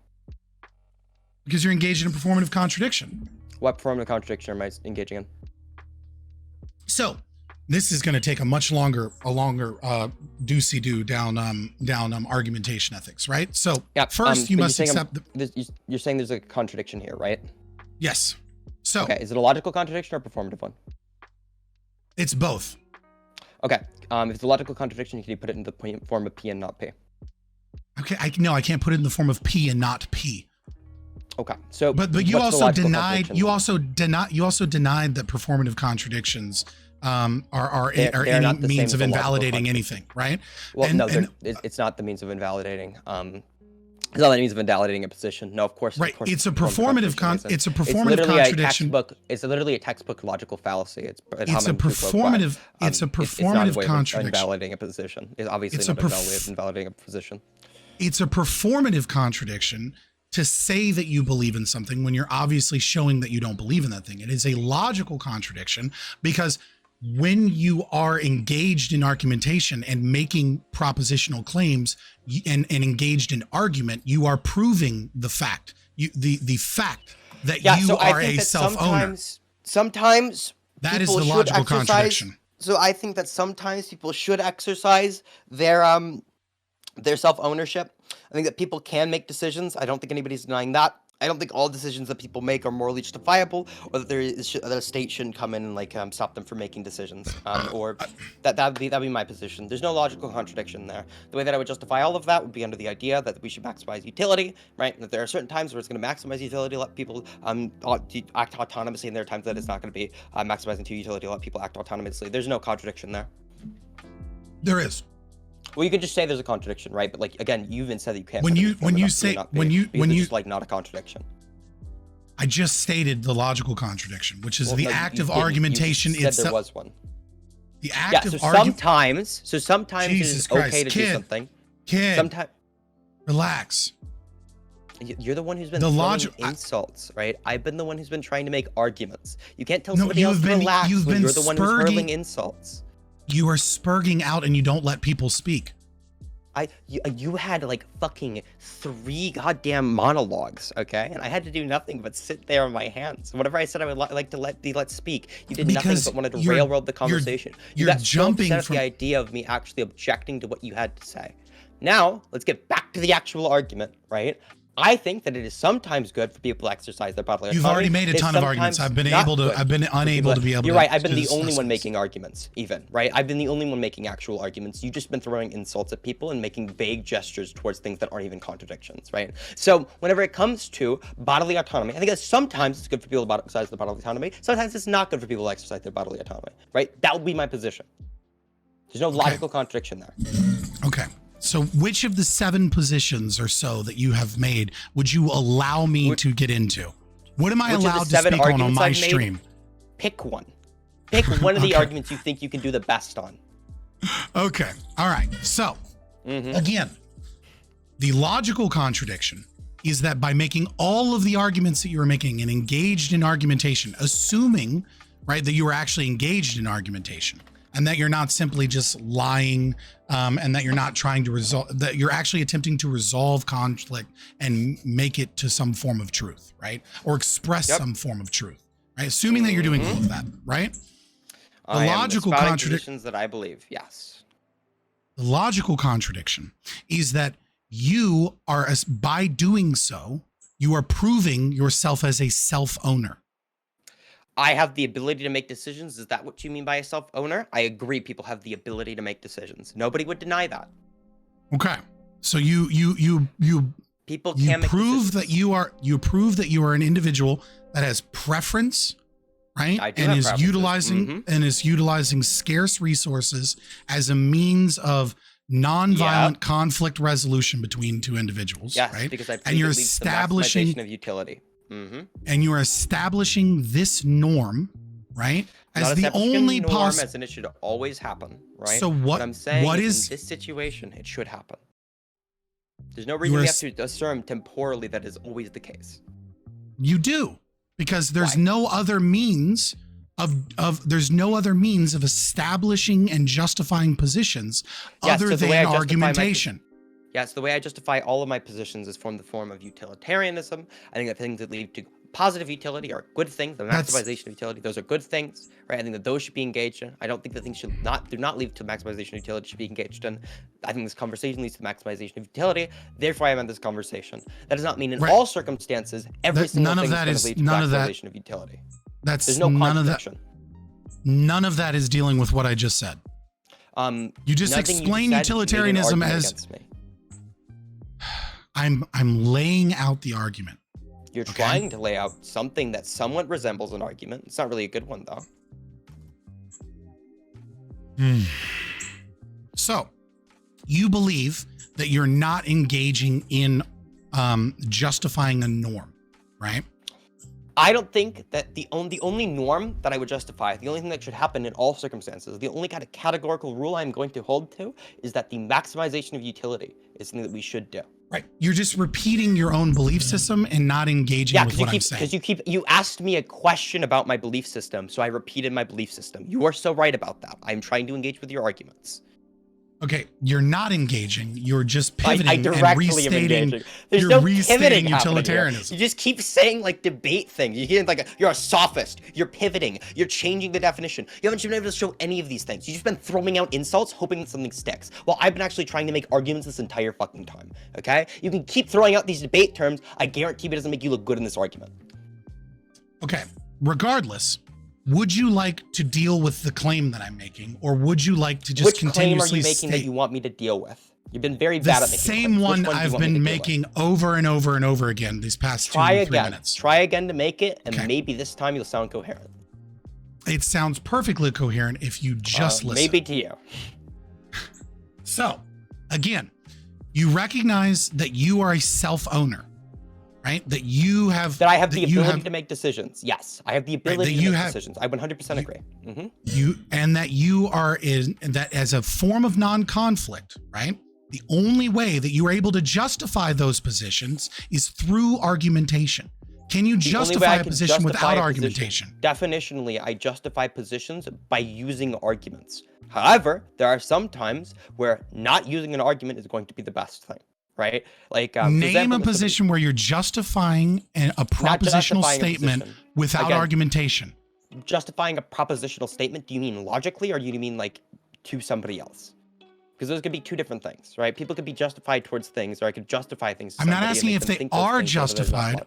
because you're engaged in a performative contradiction. What form of contradiction am I engaging in? So This is going to take a longer do-si-do down argumentation ethics, right? So first you must accept you're saying there's a contradiction here, right? Yes. So okay, is it a logical contradiction or a performative one? It's both. Okay. If it's a logical contradiction, can you put it in the form of P and not P? Okay, I can't put it in the form of P and not P. Okay. So but you also denied that performative contradictions are any means of invalidating anything, right? Well, no, it's not the means of invalidating. It's not the means of invalidating a position. No, of course. Right. Of course, it's a performative contradiction. It's literally a textbook logical fallacy. It's a performative contradiction. Invalidating a position. It's obviously not a way of invalidating a position. It's a performative contradiction to say that you believe in something when you're obviously showing that you don't believe in that thing. It is a logical contradiction because when you are engaged in argumentation and making propositional claims and engaged in argument, you are proving the fact. The fact that you are a self-owner. Sometimes that is the logical contradiction. So I think that sometimes people should exercise their self-ownership. I think that people can make decisions. I don't think anybody's denying that. I don't think all decisions that people make are morally justifiable, or that that a state shouldn't come in and like stop them from making decisions. Or that'd be my position. There's no logical contradiction there. The way that I would justify all of that would be under the idea that we should maximize utility, right? And that there are certain times where it's going to maximize utility, let people act autonomously, and there are times that it's not going to be maximizing to utility, let people act autonomously. There's no contradiction there. There is. Well, you can just say there's a contradiction, right? But like again, you even said that you can't. When you just like not a contradiction. I just stated the logical contradiction, which is the act of argumentation itself. There was one. The act of argumentation. Sometimes it is okay to do something. Sometimes. Relax. You're the one who's been throwing insults, right? I've been the one who's been trying to make arguments. You can't tell somebody else to relax when you're the one who's hurling insults. You are spurging out and you don't let people speak. You had like fucking 3 goddamn monologues, okay? And I had to do nothing but sit there on my hands. Whatever I said I would like to be let speak, you did nothing but wanted to railroad the conversation. You got jumping so upset at the idea of me actually objecting to what you had to say. Now, let's get back to the actual argument, right? I think that it is sometimes good for people to exercise their bodily autonomy. You've already made a ton of arguments. I've been unable to be able to. You're right. I've been the only one making arguments, even, right? I've been the only one making actual arguments. You've just been throwing insults at people and making vague gestures towards things that aren't even contradictions, right? So whenever it comes to bodily autonomy, I think that sometimes it's good for people to exercise their bodily autonomy. Sometimes it's not good for people to exercise their bodily autonomy, right? That would be my position. There's no logical contradiction there. Okay. So which of the 7 positions or so that you have made would you allow me to get into? What am I allowed to speak on my stream? Pick one. Pick one of the arguments you think you can do the best on. Okay. All right. So, again, the logical contradiction is that by making all of the arguments that you were making and engaged in argumentation, assuming, right, that you were actually engaged in argumentation, and that you're not simply just lying, and that you're not trying to resolve, that you're actually attempting to resolve conflict and make it to some form of truth, right? Or express some form of truth, right? Assuming that you're doing all of that, right? The logical contradiction that I believe, yes. The logical contradiction is that you are, by doing so, you are proving yourself as a self-owner. I have the ability to make decisions. Is that what you mean by a self-owner? I agree. People have the ability to make decisions. Nobody would deny that. Okay. So you prove that you are an individual that has preference, right? And is utilizing scarce resources as a means of nonviolent conflict resolution between 2 individuals, right? Because I and you're establishing of utility. And you're establishing this norm, right? As the only possible, as in it should always happen, right? So what I'm saying is in this situation, it should happen. There's no reason we have to assume temporally that is always the case. You do, because there's no other means of establishing and justifying positions other than argumentation. Yes, the way I justify all of my positions is from the form of utilitarianism. I think that things that lead to positive utility are good things. The That's- maximization of utility, those are good things, right? I think that those should be engaged in. I don't think that things do not lead to maximization of utility should be engaged in. I think this conversation leads to maximization of utility. Therefore, I am in this conversation. That does not mean in all circumstances every single thing is going to lead to maximization of utility. There's no contradiction. None of that is dealing with what I just said. You just explain utilitarianism as I'm laying out the argument. You're trying to lay out something that somewhat resembles an argument. It's not really a good one, though. So, you believe that you're not engaging in justifying a norm, right? I don't think that the only norm that I would justify, the only thing that should happen in all circumstances, the only kind of categorical rule I'm going to hold to is that the maximization of utility is something that we should do. Right. You're just repeating your own belief system and not engaging with what I'm saying. Because you asked me a question about my belief system, so I repeated my belief system. You are so right about that. I'm trying to engage with your arguments. Okay, you're not engaging. You're just pivoting I directly and restating. There's no pivoting utilitarianism. You just keep saying like debate things. You hear like you're a sophist. You're pivoting. You're changing the definition. You haven't been able to show any of these things. You've just been throwing out insults, hoping that something sticks. While I've been actually trying to make arguments this entire fucking time. Okay? You can keep throwing out these debate terms. I guarantee it doesn't make you look good in this argument. Okay. Regardless, would you like to deal with the claim that I'm making, or would you like to just continuously Which claim are you making that you want me to deal with? You've been very bad at making the same one I've been making over and over and over again these past 2 to 3 minutes. Try again to make it, and maybe this time you'll sound coherent. It sounds perfectly coherent if you just listen. Maybe to you. So, again, you recognize that you are a self-owner, right? That I have the ability to make decisions. Yes, I have the ability to make decisions. I 100% agree. That as a form of non-conflict, right? The only way that you are able to justify those positions is through argumentation. Can you justify a position without argumentation? Definitionally, I justify positions by using arguments. However, there are some times where not using an argument is going to be the best thing. Right? Like name a position where you're justifying a propositional statement without argumentation. Justifying a propositional statement, do you mean logically or do you mean like to somebody else? Because those could be two different things, right? People could be justified towards things, or I could justify things to I'm not asking if they are justified.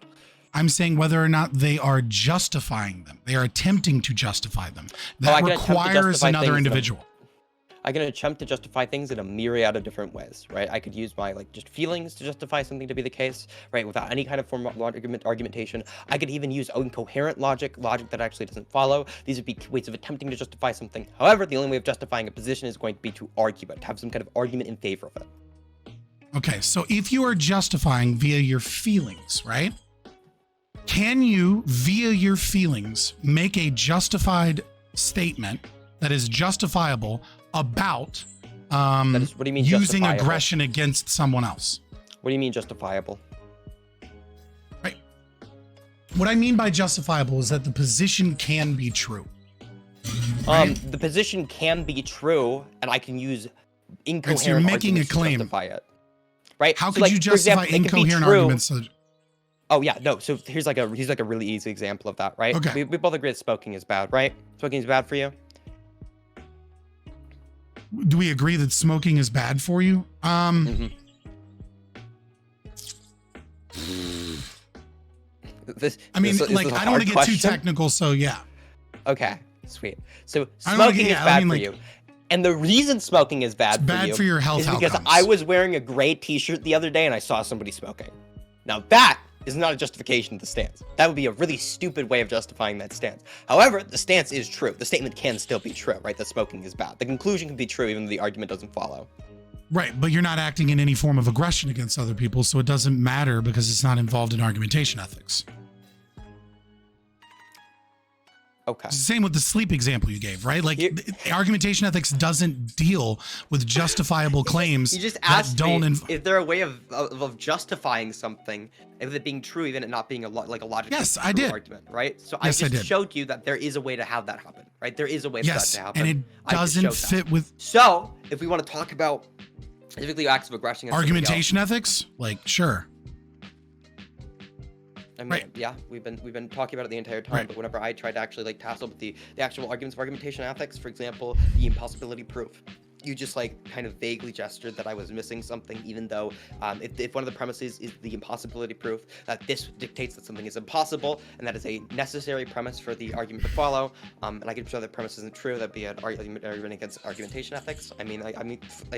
I'm saying whether or not they are justifying them. They are attempting to justify them. That requires another individual. I can attempt to justify things in a myriad of different ways, right? I could use my just feelings to justify something to be the case, right? Without any kind of form of argumentation. I could even use incoherent logic that actually doesn't follow. These would be ways of attempting to justify something. However, the only way of justifying a position is going to be to argue it, to have some kind of argument in favor of it. Okay, so if you are justifying via your feelings, right? Can you, via your feelings, make a justified statement that is justifiable about what do you mean using aggression against someone else? What do you mean justifiable? Right. What I mean by justifiable is that the position can be true. Right? The position can be true, and I can use incoherent so you're making a claim. To justify it. Right? How could you justify incoherent arguments? Oh yeah, no. So here's like a really easy example of that, right? Okay. We both agree that smoking is bad, right? Smoking is bad for you. Do we agree that smoking is bad for you? This I don't want to get too technical, so yeah. Okay, sweet. So smoking is bad for you. And the reason smoking is bad for your health is because I was wearing a gray t-shirt the other day and I saw somebody smoking. Now that is not a justification of the stance. That would be a really stupid way of justifying that stance. However, the stance is true. The statement can still be true, right? That smoking is bad. The conclusion can be true even though the argument doesn't follow. Right, but you're not acting in any form of aggression against other people, so it doesn't matter because it's not involved in argumentation ethics. Okay. It's the same with the sleep example you gave, right? Like argumentation ethics doesn't deal with justifiable claims. You just asked me, is there a way of justifying something, of it being true, even it not being a logical argument, right? So I just showed you that there is a way to have that happen, right? There is a way for that to happen. And it doesn't fit with. So if we want to talk about specifically acts of aggression, argumentation ethics, like sure. I mean, Right. yeah, we've been talking about it the entire time. Right. But whenever I tried to actually like tassel with the actual arguments of argumentation ethics, for example, the impossibility proof, you just like kind of vaguely gestured that I was missing something, even though if one of the premises is the impossibility proof, that this dictates that something is impossible, and that is a necessary premise for the argument to follow. And I could show that premise isn't true. That'd be an argument against argumentation ethics. I mean, like,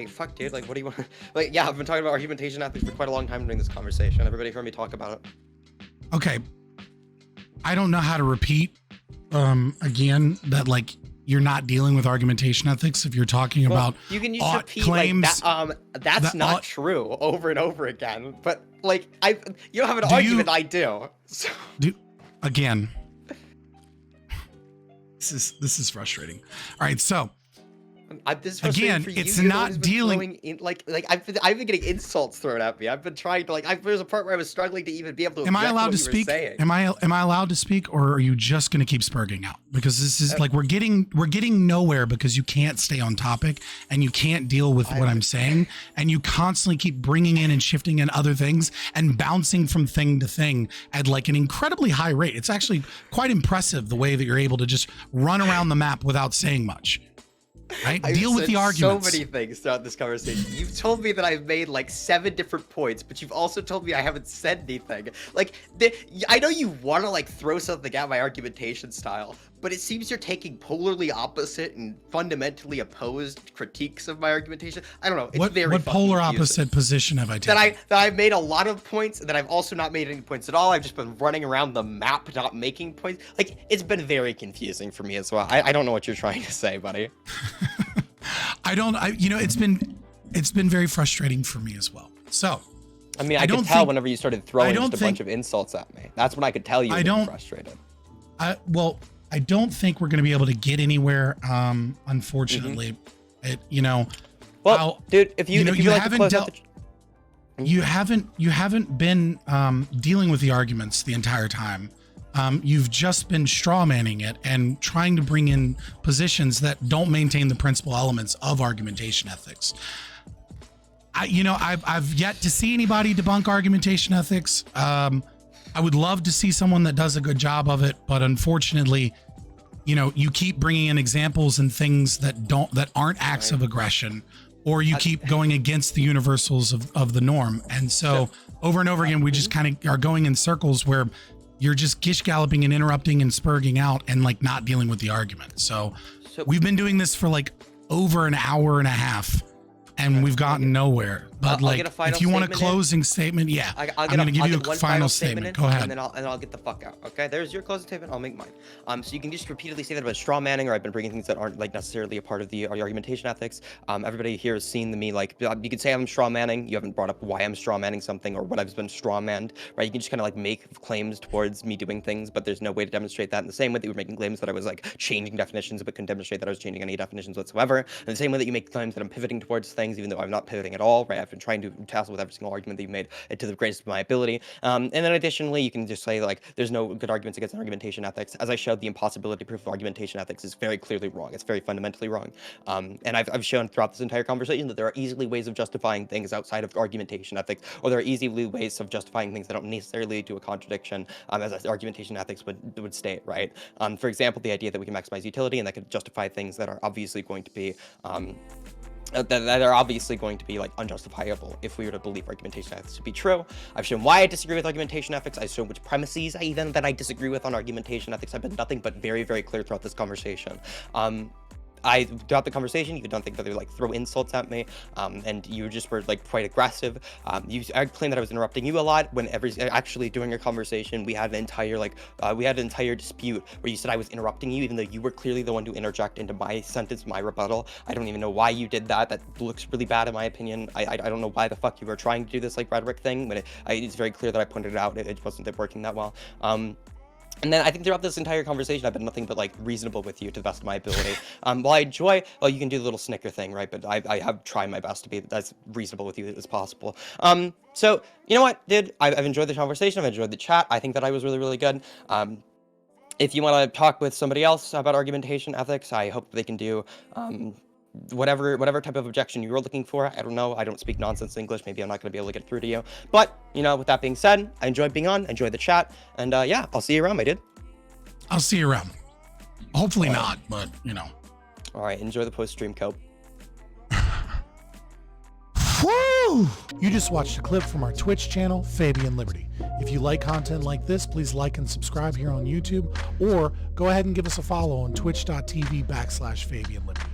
fuck, dude. Like, what do you want? Like, yeah, I've been talking about argumentation ethics for quite a long time during this conversation. Everybody heard me talk about it. Okay. I don't know how to repeat again that like you're not dealing with argumentation ethics if you're talking about you can use repeat claims. like that. That's not true over and over again. But like you don't have an argument. I do. So. Again. This is frustrating. All right, so This is frustrating for you. It's You're not dealing in, like I've been getting insults thrown at me. I've been trying to there's a part where I was struggling to even be able to. Am I allowed to speak? Am I allowed to speak, or are you just going to keep spurging out? Because this is like we're getting nowhere because you can't stay on topic and you can't deal with what I'm saying, and you constantly keep bringing in and shifting in other things and bouncing from thing to thing at like an incredibly high rate. It's actually quite impressive the way that you're able to just run around the map without saying much. Right? Deal with the arguments. So many things throughout this conversation. You've told me that I've made like 7 different points, but you've also told me I haven't said anything. Like, I know you want to like throw something at my argumentation style, but it seems you're taking polarly opposite and fundamentally opposed critiques of my argumentation. I don't know. It's what polar opposite position have I taken? That I've made a lot of points, and that I've also not made any points at all. I've just been running around the map, not making points. Like, it's been very confusing for me as well. I don't know what you're trying to say, buddy. It's been very frustrating for me as well. So, I mean, I could tell whenever you started throwing just a bunch of insults at me. That's when I could tell you were frustrated. I don't think we're going to be able to get anywhere. Unfortunately, Well, dude, if you haven't been dealing with the arguments the entire time. You've just been straw manning it and trying to bring in positions that don't maintain the principal elements of argumentation ethics. I've yet to see anybody debunk argumentation ethics. I would love to see someone that does a good job of it, but unfortunately, you keep bringing in examples and things that aren't acts of aggression, or you keep going against the universals of the norm. And so over and over again, we just kind of are going in circles where you're just gish galloping and interrupting and spurging out and like not dealing with the argument. So we've been doing this for like over an hour and a half and we've gotten nowhere. But if you want a closing statement, I'm going to give you a final statement. Go ahead. And then I'll get the fuck out. Okay, there's your closing statement. I'll make mine. So you can just repeatedly say that about straw manning, or I've been bringing things that aren't like necessarily a part of the argumentation ethics. Everybody here has seen me like you could say I'm straw manning. You haven't brought up why I'm straw manning something or what I've been straw manned, right? You can just kind of like make claims towards me doing things, but there's no way to demonstrate that. In the same way that you were making claims that I was like changing definitions, but couldn't demonstrate that I was changing any definitions whatsoever. In the same way that you make claims that I'm pivoting towards things, even though I'm not pivoting at all, right? I've been trying to tassel with every single argument that you've made to the greatest of my ability. And then additionally, you can just say like there's no good arguments against argumentation ethics. As I showed, the impossibility proof of argumentation ethics is very clearly wrong. It's very fundamentally wrong. And I've shown throughout this entire conversation that there are easily ways of justifying things outside of argumentation ethics, or there are easily ways of justifying things that don't necessarily lead to a contradiction, as argumentation ethics would state, right? For example, the idea that we can maximize utility and that could justify things that are obviously going to be that are obviously going to be like unjustifiable if we were to believe argumentation ethics to be true. I've shown why I disagree with argumentation ethics. I've shown which premises that I disagree with on argumentation ethics. I've been nothing but very, very clear throughout this conversation. Throughout the conversation, you don't think that they would like throw insults at me, and you just were like quite aggressive. I claimed that I was interrupting you a lot when actually during a conversation we had an entire dispute where you said I was interrupting you, even though you were clearly the one to interject into my sentence, my rebuttal. I don't even know why you did that. That looks really bad in my opinion. I don't know why the fuck you were trying to do this like rhetoric thing, but it's very clear that I pointed it out. It wasn't working that well. And then I think throughout this entire conversation, I've been nothing but like reasonable with you to the best of my ability. While I enjoy, you can do the little snicker thing, right? But I have tried my best to be as reasonable with you as possible. So you know what, dude? I've enjoyed the conversation. I've enjoyed the chat. I think that I was really, really good. If you want to talk with somebody else about argumentation ethics, I hope they can do whatever type of objection you were looking for. I don't know. I don't speak nonsense English. Maybe I'm not going to be able to get through to you. But, you know, with that being said, I enjoyed being on, enjoyed the chat, and yeah, I'll see you around, my dude. I'll see you around. Hopefully not, but you know. All right, enjoy the post-stream, Cope. Woo! You just watched a clip from our Twitch channel, Fabian Liberty. If you like content like this, please like and subscribe here on YouTube, or go ahead and give us a follow on twitch.tv/Fabian Liberty.